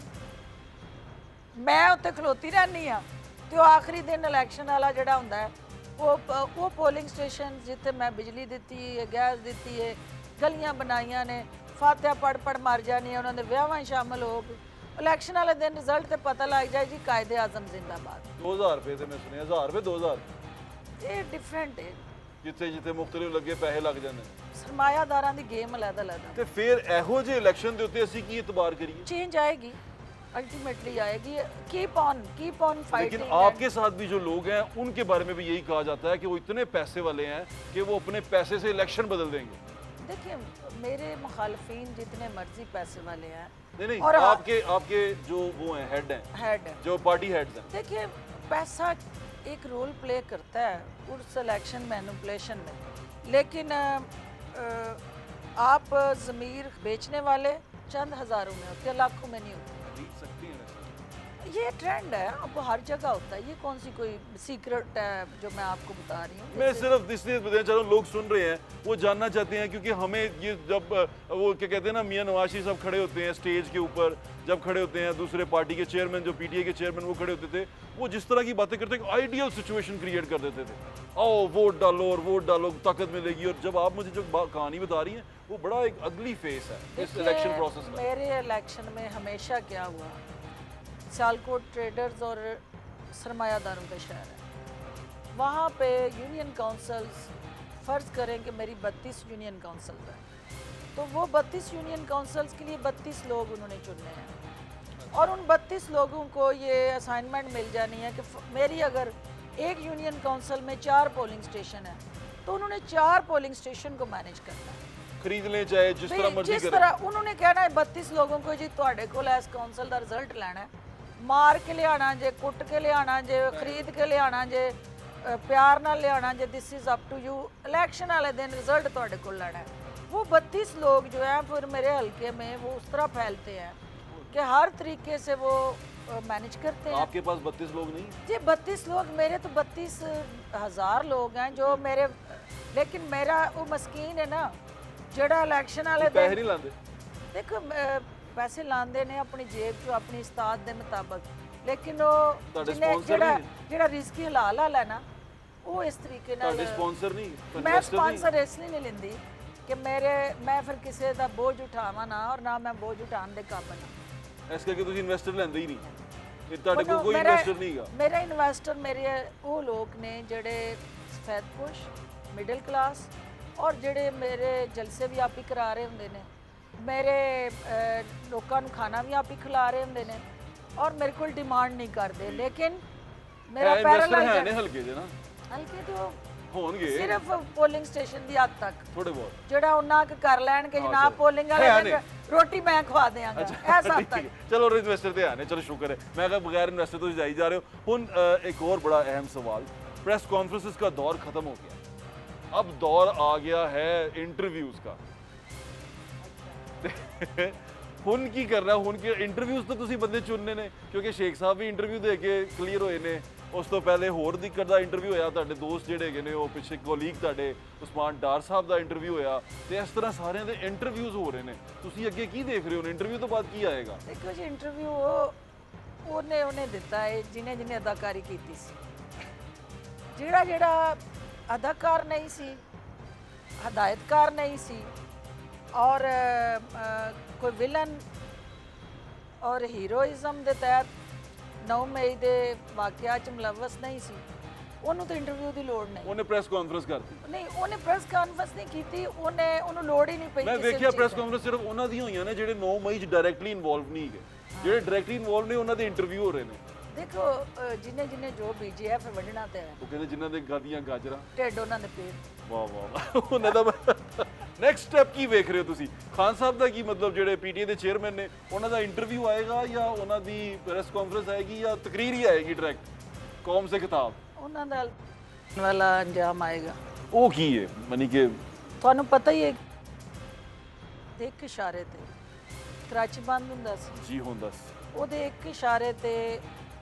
मैं उत्ते खलोती रहनी आ ਤੇ आखिरी दिन इलेक्शन वाला ਜਿਹੜਾ ਹੁੰਦਾ ਹੈ ਉਹ ਪੋਲਿੰਗ ਸਟੇਸ਼ਨ ਜਿੱਥੇ ਮੈਂ ਬਿਜਲੀ ਦਿੱਤੀ ਹੈ ਗੈਸ ਦਿੱਤੀ ਹੈ ਗਲੀਆਂ ਬਣਾਈਆਂ ਨੇ ਫਾਤਿਹਾ ਪੜ ਪੜ ਮਰ ਜਾਣੀ ਹੈ ਉਹਨਾਂ ਦੇ ਵਿਆਹਾਂ 'ਚ ਸ਼ਾਮਲ ਹੋ ਕੇ इलेक्शन वाले दिन रिजल्ट ਤੇ ਪਤਾ ਲੱਗ ਜਾਏ ਜੀ ਕਾਇਦੇ ਆਜ਼ਮ ਜ਼ਿੰਦਾਬਾਦ 2000 रुपए थे मैं सुने 1000 रुपए 2000 ਇਹ ਡਿਫਰੈਂਟ ਹੈ ਜਿੱਥੇ ਜਿੱਥੇ ਮੁxtਲਿਫ ਲੱਗੇ ਪੈਸੇ ਲੱਗ ਜਾਂਦੇ ਨੇ। ਸਰਮਾਇਆਦਾਰਾਂ ਦੀ ਗੇਮ ਅਲੱਗ ਅਲੱਗ ਤੇ ਫਿਰ ਇਹੋ ਜਿਹੇ ਇਲੈਕਸ਼ਨ ਦੇ ਉੱਤੇ ਅਸੀਂ ਕੀ ਇਤਬਾਰ ਕਰੀਏ? चेंज आएगी अल्टीमेटली आएगी कीप ऑन लेकिन फाइटिंग आपके साथ भी जो लोग हैं उनके बारे में भी यही कहा जाता है कि वो इतने पैसे वाले हैं कि वो अपने पैसे से इलेक्शन बदल देंगे। देखिए मेरे मुखालफिन जितने मर्जी पैसे वाले हैं नहीं और आपके आपके जो वो हैं हेड हैं हेड जो पार्टी हेड्स हैं, देखिए पैसा एक रोल प्ले करता है उस इलेक्शन मैनिपुलेशन में लेकिन आप ज़मीर बेचने वाले चंद हज़ारों में होते हैं लाखों में नहीं होते। खरीद सकती हैं वैसे। ये ट्रेंड है अब हर जगह होता है ये कौन सी कोई सीक्रेट है जो मैं आपको बता रही हूँ मैं सिर्फ इसलिए बताना चाह रहा हूँ लोग सुन रहे हैं वो जानना चाहते हैं क्योंकि हमें ये जब वो क्या कहते हैं ना मियां नवाज शरीफ साहब खड़े होते हैं स्टेज के ऊपर जब खड़े होते हैं दूसरे पार्टी के चेयरमैन जो पीटीआई के चेयरमैन वो खड़े होते थे वो जिस तरह की बातें करते आइडियल सिचुएशन क्रिएट कर देते थे आओ वोट डालो और वोट डालो ताकत मिलेगी और जब आप मुझे जो कहानी बता रही हैं वो बड़ा एक अगली फेस है इस देखिए, इलेक्शन प्रोसेस का। मेरे इलेक्शन में हमेशा क्या हुआ सियालकोट ट्रेडर्स और सरमायादारों का शहर है वहाँ पे यूनियन काउंसिल्स फ़र्ज़ करें कि मेरी 32 यूनियन काउंसिल है तो वो 32 यूनियन काउंसिल्स के लिए 32 लोग उन्होंने चुने हैं और उन 32 लोगों को ये असाइनमेंट मिल जानी है कि मेरी अगर एक यूनियन काउंसिल में 4 पोलिंग स्टेशन है तो उन्होंने 4 पोलिंग स्टेशन को मैनेज करना है खरीद लें चाहे जिस तरह मर्जी जिस करें। तरह उन्होंने कहना है 32 लोगों को जी ਤੁਹਾਡੇ ਕੋਲ ਇਸ ਕਾਉਂਸਲ ਦਾ ਰਿਜ਼ਲਟ ਲੈਣਾ ਹੈ ਮਾਰ ਕੇ ਲਿਆਣਾ ਜੇ ਕੁੱਟ ਕੇ ਲਿਆਣਾ ਜੇ ਖਰੀਦ ਕੇ ਲਿਆਣਾ ਜੇ ਪਿਆਰ ਨਾਲ ਲਿਆਣਾ ਜੇ this is up to you election वाले दिन रिजल्ट ਤੁਹਾਡੇ ਕੋਲ ਲੈਣਾ है वो 32 लोग जो हैं फिर मेरे हलके में वो उस तरह फैलते हैं कि हर तरीके से वो मैनेज करते हैं। आपके पास 32 लोग नहीं? जी 32 लोग मेरे तो 32,000 लोग हैं जो मेरे लेकिन मेरा वो मस्कीन है ना ਜਿਹੜਾ ਇਲੈਕਸ਼ਨ ਵਾਲੇ ਪੈਸੇ ਨਹੀਂ ਲਾਉਂਦੇ ਦੇਖੋ ਪੈਸੇ ਲਾਉਂਦੇ ਨੇ ਆਪਣੀ ਜੇਬ ਚੋਂ ਆਪਣੀ ਉਸਤਾਦ ਦੇ ਮੁਤਾਬਕ ਲੇਕਿਨ ਉਹ ਜਿਹੜਾ ਰਿਸਕੀ ਹਲਾਲ ਵਾਲਾ ਨਾ ਉਹ ਇਸ ਤਰੀਕੇ ਨਾਲ ਤੁਹਾਡੇ ਸਪਾਂਸਰ ਨਹੀਂ ਮੈਂ ਸਪਾਂਸਰ ਇਸ ਲਈ ਨਹੀਂ ਲੈਂਦੀ ਕਿ ਮੈਂ ਫਿਰ ਕਿਸੇ ਦਾ ਬੋਝ ਉਠਾਵਾਂ ਨਾ, ਔਰ ਨਾ ਮੈਂ ਬੋਝ ਉਠਾਉਣ ਦੇ ਕਾਬਿਲ ਹਾਂ। ਇਸ ਕਰਕੇ ਤੁਸੀਂ ਇਨਵੈਸਟਰ ਲੈਂਦੇ ਹੀ ਨਹੀਂ, ਇਹ ਤੁਹਾਡੇ ਕੋਲ ਕੋਈ ਇਨਵੈਸਟਰ ਨਹੀਂਗਾ। ਮੇਰੇ ਇਨਵੈਸਟਰ ਮੇਰੇ ਉਹ ਲੋਕ ਨੇ ਜਿਹੜੇ ਸਫੈਦਪੋਸ਼, ਮਿਡਲ ਕਲਾਸ, ਔਰ ਜਿਹੜੇ ਮੇਰੇ ਜਲਸੇ ਵੀ ਆਪ ਹੀ ਕਰਾ ਰਹੇ ਹੁੰਦੇ ਨੇ, ਮੇਰੇ ਲੋਕਾਂ ਨੂੰ ਖਾਣਾ ਵੀ ਆਪ ਹੀ ਖਿਲਾ ਰਹੇ ਹੁੰਦੇ ਨੇ, ਔਰ ਮੇਰੇ ਕੋਲ ਡਿਮਾਂਡ ਨਹੀਂ ਕਰਦੇ। ਲੇਕਿਨ ਮੇਰਾ ਇਨਵੈਸਟਰ ਹੈ ਨੇ ਹਲਕੇ ਦੇ ਨਾ, ਹਲਕੇ ਤੋਂ ਹੋਣਗੇ ਸਿਰਫ ਪੋਲਿੰਗ ਸਟੇਸ਼ਨ ਦੀ ਹੱਦ ਤੱਕ ਥੋੜੇ ਬਹੁਤ, ਜਿਹੜਾ ਉਹਨਾਂ ਕਰ ਲੈਣ ਕਿ ਜਨਾਬ ਪੋਲਿੰਗ ਵਾਲੇ ਦਿਨ ਰੋਟੀ ਮੈਂ ਖਵਾ ਦਿਆਂਗਾ, ਐਸਾ ਤੱਕ। ਚਲੋ ਇਨਵੈਸਟਰ ਤੇ ਆਨੇ, ਚਲੋ ਸ਼ੁਕਰ ਹੈ। ਮੈਂ ਕਿਹਾ ਬਗੈਰ ਇਨਵੈਸਟਰ ਤੋਂ ਜਾਈ ਜਾ ਰਹੇ ਹੋ। ਹੁਣ एक और बड़ा अहम सवाल, प्रेस कॉन्फ्रेंसेस का दौर खत्म हो गया, अब दौर आ गया है इंटरव्यूज का। ਹੁਣ ਕੀ ਕਰਨਾ, ਹੁਣ ਕਿ ਇੰਟਰਵਿਊਜ਼ ਤਾਂ ਤੁਸੀਂ ਬੰਦੇ ਚੁਣਨੇ ਨੇ, ਕਿਉਂਕਿ ਸ਼ੇਖ ਸਾਹਿਬ ਵੀ ਇੰਟਰਵਿਊ ਦੇ ਕੇ ਕਲੀਅਰ ਹੋਏ ਨੇ। ਉਸ ਤੋਂ ਪਹਿਲੇ ਹੋਰ ਦਿੱਕਤ ਦਾ ਇੰਟਰਵਿਊ ਹੋਇਆ, ਤੁਹਾਡੇ ਦੋਸਤ ਜਿਹੜੇ ਹੈਗੇ ਨੇ ਉਹ ਪਿੱਛੇ ਕੋਲੀਗ ਤੁਹਾਡੇ ਉਸਮਾਨ ਡਾਰ ਸਾਹਿਬ ਦਾ ਇੰਟਰਵਿਊ ਹੋਇਆ, ਤੇ ਇਸ ਤਰ੍ਹਾਂ ਸਾਰਿਆਂ ਦੇ ਇੰਟਰਵਿਊਜ਼ ਹੋ ਰਹੇ ਨੇ। ਤੁਸੀਂ ਅੱਗੇ ਕੀ ਦੇਖ ਰਹੇ ਹੋ, ਇੰਟਰਵਿਊ ਤੋਂ ਬਾਅਦ ਕੀ ਆਏਗਾ? ਦੇਖੋ ਜੀ, ਇੰਟਰਵਿਊ ਉਹਨੇ ਦਿੱਤਾ ਹੈ ਜਿਹਨੇ ਅਦਾਕਾਰੀ ਕੀਤੀ ਸੀ। ਜਿਹੜਾ ਅਦਾਕਾਰ ਨਹੀਂ ਸੀ, ਹਦਾਇਤਕਾਰ ਨਹੀਂ ਸੀ, ਔਰ ਕੋਈ ਵਿਲਨ ਔਰ ਹੀਰੋਇਜ਼ਮ ਦੇ ਤਹਿਤ 9 ਮਈ ਦੇ ਵਾਕਿਆ 'ਚ ਮੁਲਵਸ ਨਹੀਂ ਸੀ, ਉਹਨੂੰ ਤਾਂ ਇੰਟਰਵਿਊ ਦੀ ਲੋੜ ਨਹੀਂ। ਉਹਨੇ ਪ੍ਰੈਸ ਕਾਨਫਰੰਸ ਕਰਤੀ? ਨਹੀਂ, ਉਹਨੇ ਪ੍ਰੈਸ ਕਾਨਫਰੰਸ ਨਹੀਂ ਕੀਤੀ, ਉਹਨੂੰ ਲੋੜ ਹੀ ਨਹੀਂ ਪਈ। ਮੈਂ ਵੇਖਿਆ ਪ੍ਰੈਸ ਕਾਨਫਰੰਸ ਸਿਰਫ ਉਹਨਾਂ ਦੀਆਂ ਹੋਈਆਂ ਨੇ ਜਿਹੜੇ 9 ਮਈ 'ਚ ਡਾਇਰੈਕਟਲੀ ਇਨਵੋਲਵ ਨਹੀਂ ਹੈਗੇ। ਜਿਹੜੇ ਡਾਇਰੈਕਟਲੀ ਇਨਵੋਲਵ ਨੇ ਉਹਨਾਂ ਦੇ ਇੰਟਰਵਿਊ ਹੋ ਰਹੇ ਨੇ। ਦੇਖੋ, ਜਿਹਨੇ ਜੋ ਬੀਜੀਐਫ ਵੱਢਣਾ ਤੇ ਹੈ, ਉਹ ਕਹਿੰਦੇ ਜਿਨ੍ਹਾਂ ਦੇ ਗਾਦੀਆਂ ਗਾਜਰਾਂ ਢਿੱਡ ਉਹਨਾਂ ਦੇ ਪੇਟ। ਵਾਹ ਵਾਹ ਵਾਹ। ਉਹਨਾਂ ਦਾ ਨੈਕਸਟ ਸਟੈਪ ਕੀ ਵੇਖ ਰਹੇ ਹੋ ਤੁਸੀਂ? ਖਾਨ ਸਾਹਿਬ ਦਾ ਕੀ ਮਤਲਬ, ਜਿਹੜੇ ਪੀਟੀਏ ਦੇ ਚੇਅਰਮੈਨ ਨੇ, ਉਹਨਾਂ ਦਾ ਇੰਟਰਵਿਊ ਆਏਗਾ ਜਾਂ ਉਹਨਾਂ ਦੀ ਪ੍ਰੈਸ ਕਾਨਫਰੰਸ ਆਏਗੀ ਜਾਂ ਤਕਰੀਰ ਹੀ ਆਏਗੀ ਡਾਇਰੈਕਟ ਕੌਮ ਸੇ ਖਿਤਾਬ? ਉਹਨਾਂ ਦਾ ਵਾਲਾ ਅੰਜਾਮ ਆਏਗਾ। ਉਹ ਕੀ ਹੈ? ਮਨੀ ਕਿ ਤੁਹਾਨੂੰ ਪਤਾ ਹੀ ਹੈ, ਇੱਕ ਇਸ਼ਾਰੇ ਤੇ ਕਰਾਚੀ ਬੰਦ ਹੁੰਦਾ ਸੀ ਜੀ, ਹੁੰਦਾ ਸੀ। ਉਹਦੇ ਇੱਕ ਇਸ਼ਾਰੇ ਤੇ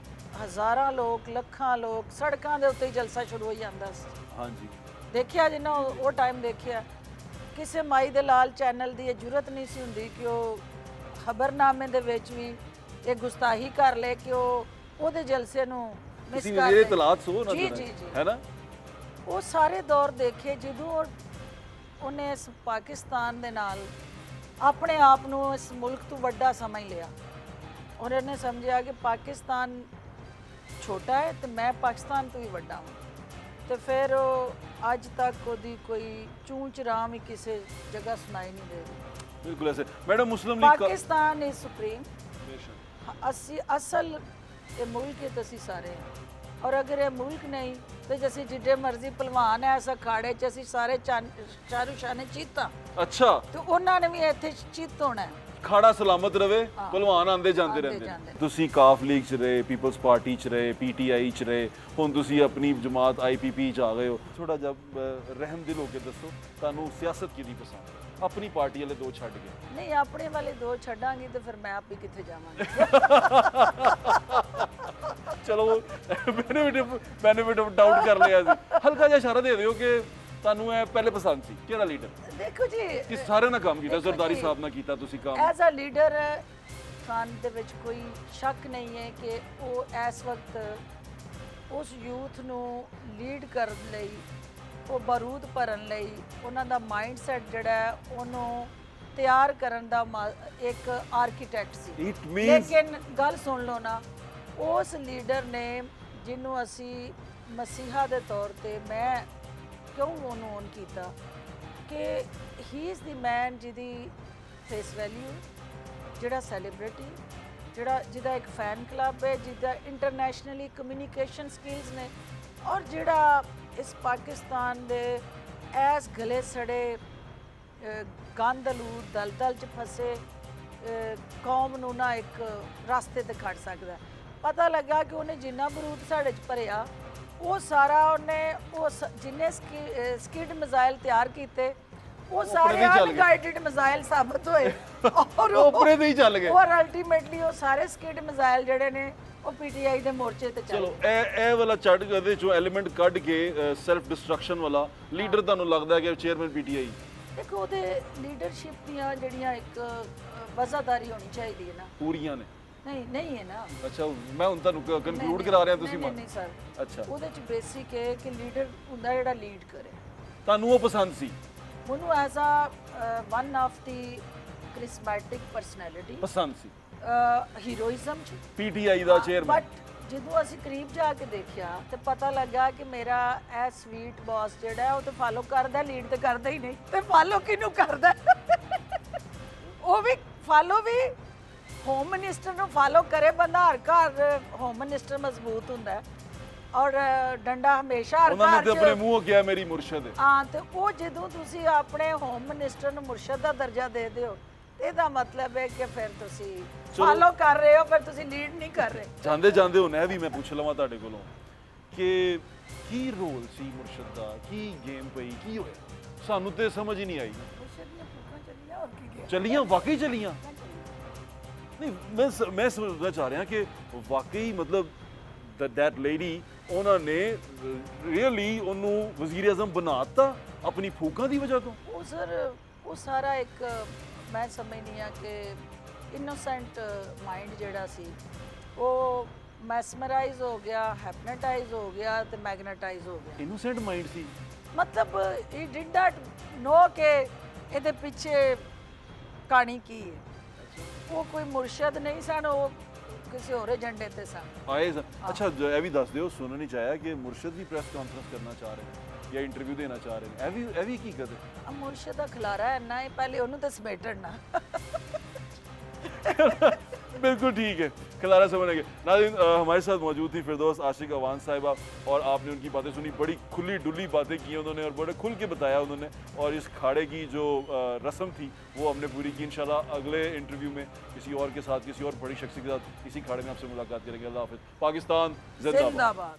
ਹਜ਼ਾਰਾਂ ਲੋਕ, ਲੱਖਾਂ ਲੋਕ ਸੜਕਾਂ ਦੇ ਉੱਤੇ ਹੀ ਜਲਸਾ ਸ਼ੁਰੂ ਹੋ ਜਾਂਦਾ ਸੀ। ਹਾਂਜੀ, ਦੇਖਿਆ ਜਿੰਨਾ ਉਹ ਟਾਈਮ ਦੇਖਿਆ, ਕਿਸੇ ਮਾਈ ਦੇ ਲਾਲ ਚੈਨਲ ਦੀ ਇਹ ਜੁਰਤ ਨਹੀਂ ਸੀ ਹੁੰਦੀ ਕਿ ਉਹ ਖਬਰਨਾਮੇ ਦੇ ਵਿੱਚ ਵੀ ਇਹ ਗੁਸਤਾਹੀ ਕਰ ਲੇ ਕਿ ਉਹਦੇ ਜਲਸੇ ਨੂੰ ਮਿਸ ਤੁਸੀਂ ਕਰ ਮੇਰੇ ਦੇ। ਇਤਲਾਤ ਸੋ ਨਾ, ਜੀ ਜੀ ਜੀ, ਹੈ ਨਾ? ਉਹ ਸਾਰੇ ਦੌਰ ਦੇਖੇ ਜਦੋਂ ਉਹਨੇ ਇਸ ਪਾਕਿਸਤਾਨ ਦੇ ਨਾਲ ਆਪਣੇ ਆਪ ਨੂੰ ਇਸ ਮੁਲਕ ਤੋਂ ਵੱਡਾ ਸਮਝ ਲਿਆ, ਔਰ ਇਹਨੇ ਸਮਝਿਆ ਕਿ ਪਾਕਿਸਤਾਨ ਛੋਟਾ ਹੈ ਤੇ ਮੈਂ ਪਾਕਿਸਤਾਨ ਤੋਂ ਵੀ ਵੱਡਾ ਹਾਂ, ਤੇ ਫਿਰ ਉਹ ਅੱਜ ਤੱਕ ਉਹਦੀ ਕੋਈ ਚੂੰਚ ਰਾਮ ਹੀ ਕਿਸੇ ਜਗ੍ਹਾ ਸੁਣਾਈ ਨਹੀਂ ਦੇ ਰਹੀ। ਬਿਲਕੁਲ ਐਸੇ। Madam, Muslim League Pakistan is supreme. ਅਸੀਂ ਅਸਲ ਇਹ ਮੁਲਕ ਹੈ, ਅਸੀਂ ਸਾਰੇ ਹਾਂ, ਔਰ ਅਗਰ ਇਹ ਮੁਲਕ ਨਹੀਂ ਤੇ ਅਸੀਂ ਜਿੱਡੇ ਮਰਜ਼ੀ ਪਹਿਲਵਾਨ ਐ ਇਸ ਅਖਾੜੇ 'ਚ ਅਸੀਂ ਸਾਰੇ ਚਾਰੂ ਸ਼ਾਨੇ ਚੀਤਾ। ਅੱਛਾ, ਤੇ ਉਹਨਾਂ ਨੇ ਵੀ ਇੱਥੇ ਚੀਤ ਹੋਣਾ ਹੈ। ਖਾੜਾ ਸਲਾਮਤ ਰਵੇ, ਪਹਿਲਵਾਨ ਆਂਦੇ ਜਾਂਦੇ ਰਹਿੰਦੇ। ਤੁਸੀਂ ਕਾਫ ਲੀਗ 'ਚ ਰਹੇ, ਪੀਪਲਸ ਪਾਰਟੀ 'ਚ ਰਹੇ, ਪੀਟੀਆਈ 'ਚ ਰਹੇ, ਹੁਣ ਤੁਸੀਂ ਆਪਣੀ ਜਮਾਤ ਆਈਪੀਪੀ 'ਚ ਆ ਗਏ ਹੋ। ਥੋੜਾ ਜਿਹਾ ਰਹਿਮ ਦਿਲ ਹੋ ਕੇ ਦੱਸੋ, ਤੁਹਾਨੂੰ ਸਿਆਸਤ ਕਿਹਦੀ ਪਸੰਦ ਹੈ? ਆਪਣੀ ਪਾਰਟੀ ਵਾਲੇ ਦੋ ਛੱਡ ਕੇ। ਨਹੀਂ, ਆਪਣੇ ਵਾਲੇ ਦੋ ਛੱਡਾਂਗੀ ਤੇ ਫਿਰ ਮੈਂ ਆਪ ਹੀ ਕਿੱਥੇ ਜਾਵਾਂਗੀ। ਚਲੋ, ਬੈਨੀਫਿਟ ਆਫ ਡਾਊਟ ਕਰ ਲਿਆ ਸੀ। ਹਲਕਾ ਜਿਹਾ ਇਸ਼ਾਰਾ ਦੇ ਦਿਓ ਕਿ ਤੁਹਾਨੂੰ ਇਹ ਪਹਿਲੇ ਪਸੰਦ ਸੀ ਕਿਹੜਾ ਲੀਡਰ? ਦੇਖੋ ਜੀ, ਕਿ ਸਾਰਿਆਂ ਨਾਲ ਕੰਮ ਕੀਤਾ, ਜ਼ਰਦਾਰੀ ਸਾਹਿਬ ਨਾਲ ਕੀਤਾ ਤੁਸੀਂ ਕੰਮ ਐਜ਼ ਅ ਲੀਡਰ। ਖਾਨ ਦੇ ਵਿੱਚ ਕੋਈ ਸ਼ੱਕ ਨਹੀਂ ਹੈ ਕਿ ਉਹ ਇਸ ਵਕਤ ਉਸ ਯੂਥ ਨੂੰ ਲੀਡ ਕਰਨ ਲਈ, ਉਹ ਬਾਰੂਦ ਭਰਨ ਲਈ, ਉਹਨਾਂ ਦਾ ਮਾਈਂਡ ਸੈਟ ਜਿਹੜਾ ਉਹਨੂੰ ਤਿਆਰ ਕਰਨ ਦਾ ਇੱਕ ਆਰਕੀਟੈਕਟ ਸੀ। ਲੇਕਿਨ ਗੱਲ ਸੁਣ ਲਓ ਨਾ, ਉਸ ਲੀਡਰ ਨੇ ਜਿਹਨੂੰ ਅਸੀਂ ਮਸੀਹਾ ਦੇ ਤੌਰ ਤੇ, ਮੈਂ ਕਿਉਂ ਉਹਨੂੰ ਔਨ ਕੀਤਾ ਕਿ ਹੀ ਇਜ਼ ਦੀ ਮੈਨ ਜਿਹਦੀ ਫੇਸ ਵੈਲਿਊ, ਜਿਹੜਾ ਸੈਲੀਬ੍ਰਿਟੀ, ਜਿਹਦਾ ਇੱਕ ਫੈਨ ਕਲੱਬ ਹੈ, ਜਿਹਦਾ ਇੰਟਰਨੈਸ਼ਨਲੀ ਕਮਿਊਨੀਕੇਸ਼ਨ ਸਕਿੱਲਸ ਨੇ, ਔਰ ਜਿਹੜਾ ਇਸ ਪਾਕਿਸਤਾਨ ਦੇ ਐਸ ਗਲੇ ਸੜੇ ਗੰਦਲੂਦ ਦਲਦਲ 'ਚ ਫਸੇ ਕੌਮ ਨੂੰ ਨਾ ਇੱਕ ਰਸਤੇ ਤੇ ਖੜ ਸਕਦਾ। ਪਤਾ ਲੱਗਾ ਕਿ ਉਹਨੇ ਜਿੰਨਾ ਬਰੂਦ ਸਾਡੇ 'ਚ ਭਰਿਆ, ਉਹ ਸਾਰਾ ਉਹਨੇ ਜਿੰਨੇ ਸਕਿਡ ਮਿਜ਼ਾਈਲ ਤਿਆਰ ਕੀਤੇ, ਉਹ ਸਾਰੇ ਅਨਗਾਈਡਡ ਮਿਜ਼ਾਈਲ ਸਾਬਤ ਹੋਏ, ਔਰ ਉੱਪਰੇ ਦੇ ਹੀ ਚੱਲ ਗਏ। ਔਰ ਅਲਟੀਮੇਟਲੀ ਉਹ ਸਾਰੇ ਸਕਿਡ ਮਿਜ਼ਾਈਲ ਜਿਹੜੇ ਨੇ ਉਹ ਪੀਟੀਆਈ ਦੇ ਮੋਰਚੇ ਤੇ ਚੱਲ ਗਏ। ਚਲੋ, ਇਹ ਵਾਲਾ ਛੱਡ ਕੇ ਇਹਦੇ ਚੋਂ ਐਲੀਮੈਂਟ ਕੱਢ ਕੇ ਸੈਲਫ ਡਿਸਟਰਕਸ਼ਨ ਵਾਲਾ ਲੀਡਰ ਤੁਹਾਨੂੰ ਲੱਗਦਾ ਕਿ ਚੇਅਰਮੈਨ ਪੀਟੀਆਈ? ਦੇਖੋ, ਉਹਦੇ ਲੀਡਰਸ਼ਿਪ ਦੀਆਂ ਜਿਹੜੀਆਂ ਇੱਕ ਵਜ਼ਾਦਾਰੀ ਹੋਣੀ ਚਾਹੀਦੀ ਹੈ ਨਾ, ਪੂਰੀਆਂ ਨੇ। ਨਹੀਂ ਹੈ ਨਾ। ਅੱਛਾ, ਮੈਂ ਹੁਣ ਤੁਹਾਨੂੰ ਕਨਕਲੂਡ ਕਰਾ ਰਿਹਾ, ਤੁਸੀਂ ਨਹੀਂ ਸਰ। ਅੱਛਾ, ਉਹਦੇ ਚ ਬੇਸਿਕ ਹੈ ਕਿ ਲੀਡਰ ਹੁੰਦਾ ਜਿਹੜਾ ਲੀਡ ਕਰੇ। ਤੁਹਾਨੂੰ ਉਹ ਪਸੰਦ ਸੀ? ਮੈਨੂੰ as a one of the charismatic personality ਪਸੰਦ ਸੀ ਹੀਰੋਇਜ਼ਮ ਚ ਪੀਟੀਆਈ ਦਾ ਚੇਅਰਮੈਨ ਬਟ ਜਦੋਂ ਅਸੀਂ ਕਰੀਬ ਜਾ ਕੇ ਦੇਖਿਆ ਤੇ ਪਤਾ ਲੱਗਾ ਕਿ ਮੇਰਾ ਇਹ ਸਵੀਟ ਬੌਸ ਜਿਹੜਾ ਹੈ, ਉਹ ਤੇ ਫਾਲੋ ਕਰਦਾ, ਲੀਡ ਤੇ ਕਰਦਾ ਹੀ ਨਹੀਂ, ਤੇ ਫਾਲੋ ਕਿਹਨੂੰ ਕਰਦਾ ਉਹ ਵੀ ਫਾਲੋ ਵੀ ਹੋਮ ਮਿਨਿਸਟਰ ਨੂੰ ਫਾਲੋ ਕਰੇ ਬੰਦਾ, ਹਰ ਘਰ ਹੋਮ ਮਿਨਿਸਟਰ ਮਜ਼ਬੂਤ ਹੁੰਦਾ ਹੈ ਔਰ ਡੰਡਾ ਹਮੇਸ਼ਾ ਹਰ ਉਹਨਾਂ ਨੇ ਘਰ ਤੇ ਆਪਣੇ 'ਚ ਮੂੰਹੋਂ ਕਿਹਾ ਮੇਰੀ ਮੁਰਸ਼ਦ ਹੈ। ਹਾਂ, ਤੇ ਉਹ ਜਦੋਂ ਤੁਸੀਂ ਆਪਣੇ ਹੋਮ ਮਿਨਿਸਟਰ ਨੂੰ ਮੁਰਸ਼ਦ ਦਾ ਦਰਜਾ ਦੇ ਦਿਓ, ਇਹਦਾ ਮਤਲਬ ਹੈ ਕਿ ਫਿਰ ਤੁਸੀਂ ਫਾਲੋ ਕਰ ਰਹੇ ਹੋ, ਫਿਰ ਤੁਸੀਂ ਲੀਡ ਨਹੀਂ ਕਰ ਰਹੇ। ਜਾਂਦੇ ਜਾਂਦੇ ਹੁਣ ਇਹ ਵੀ ਮੈਂ ਪੁੱਛ ਲਵਾਂ ਤੁਹਾਡੇ ਕੋਲੋਂ ਕਿ ਕੀ ਰੋਲ ਸੀ ਮੁਰਸ਼ਦ ਦਾ, ਕੀ ਗੇਮ ਪਈ, ਕੀ ਹੋਇਆ, ਸਾਨੂੰ ਤੇ ਸਮਝ ਹੀ ਨਹੀਂ ਆਈ। ਮੁਰਸ਼ਦ ਦੀਆਂ ਭੁੱਖਾਂ ਚੱਲੀਆਂ, ਹੋਰ ਕੀ ਗਿਆ? ਚੱਲੀਆਂ, ਵਾਕਈ ਚੱਲੀਆਂ? ਨਹੀਂ, ਮੈਂ ਸਮਝਣਾ ਚਾਹ ਰਿਹਾ ਕਿ ਵਾਕਈ ਮਤਲਬ that lady ਉਹਨਾਂ ਨੇ ਰੀਅਲੀ ਉਹਨੂੰ ਵਜ਼ੀਰ ਆਜ਼ਮ ਬਣਾਤਾ ਆਪਣੀ ਫੂਕਾਂ ਦੀ ਵਜ੍ਹਾ ਤੋਂ। ਉਹ ਸਰ ਉਹ ਸਾਰਾ ਇੱਕ ਮੈਂ ਸਮਝਦੀ ਹਾਂ ਕਿ ਇਨੋਸੈਂਟ ਮਾਈਂਡ ਜਿਹੜਾ ਸੀ ਉਹ ਮੈਸਮਰਾਈਜ਼ ਹੋ ਗਿਆ, ਹੈਪਨੇਟਾਈਜ਼ ਹੋ ਗਿਆ ਤੇ ਮੈਗਨੇਟਾਈਜ਼ ਹੋ ਗਿਆ। ਇਨੋਸੈਂਟ ਮਾਈਂਡ ਸੀ ਮਤਲਬ ਹੀ ਡਿਡ ਨਾਟ ਨੋ ਕਿ ਇਹਦੇ ਪਿੱਛੇ ਕਹਾਣੀ ਕੀ ਹੈ। ਉਹ ਕੋਈ ਮੁਰਸ਼ਦ ਨਹੀਂ ਸਨ, ਉਹ ਕਿਸੇ ਹੋਰ ਏਜੰਡੇ ਤੇ ਸਨ ਆਏ ਅੱਛਾ ਇਹ ਵੀ ਦੱਸ ਦਿਓ, ਸੁਣਨ ਨਹੀਂ ਚਾਹਿਆ ਕਿ ਮੁਰਸ਼ਦ ਵੀ ਪ੍ਰੈਸ ਕਾਨਫਰੰਸ ਕਰਨਾ ਚਾਹ ਰਹੇ ਨੇ ਜਾਂ ਇੰਟਰਵਿਊ ਦੇਣਾ ਚਾਹ ਰਹੇ ਨੇ, ਇਹ ਵੀ ਕੀ ਕਰਦੇ? ਮੁਰਸ਼ਦ ਦਾ ਖਿਲਾਰਾ ਹੈ ਨਾ, ਪਹਿਲੇ ਉਹਨੂੰ ਤਾਂ ਸਮੇਟਣ ਨਾ। बिल्कुल ठीक है, खिलारा समझ गए। नाज़रीन हमारे साथ मौजूद थी फिरदौस आशिक अवान साहिबा और आपने उनकी बातें सुनी, बड़ी खुली डुली बातें की उन्होंने और बड़े खुल के बताया उन्होंने, और इस खाड़े की जो रस्म थी वो हमने पूरी की। इंशाल्लाह अगले इंटरव्यू में किसी और के साथ, किसी और बड़ी शख्सियत के साथ इसी खाड़े में आपसे मुलाकात करेंगे। अल्लाह हाफ़िज़। पाकिस्तान जिंदाबाद।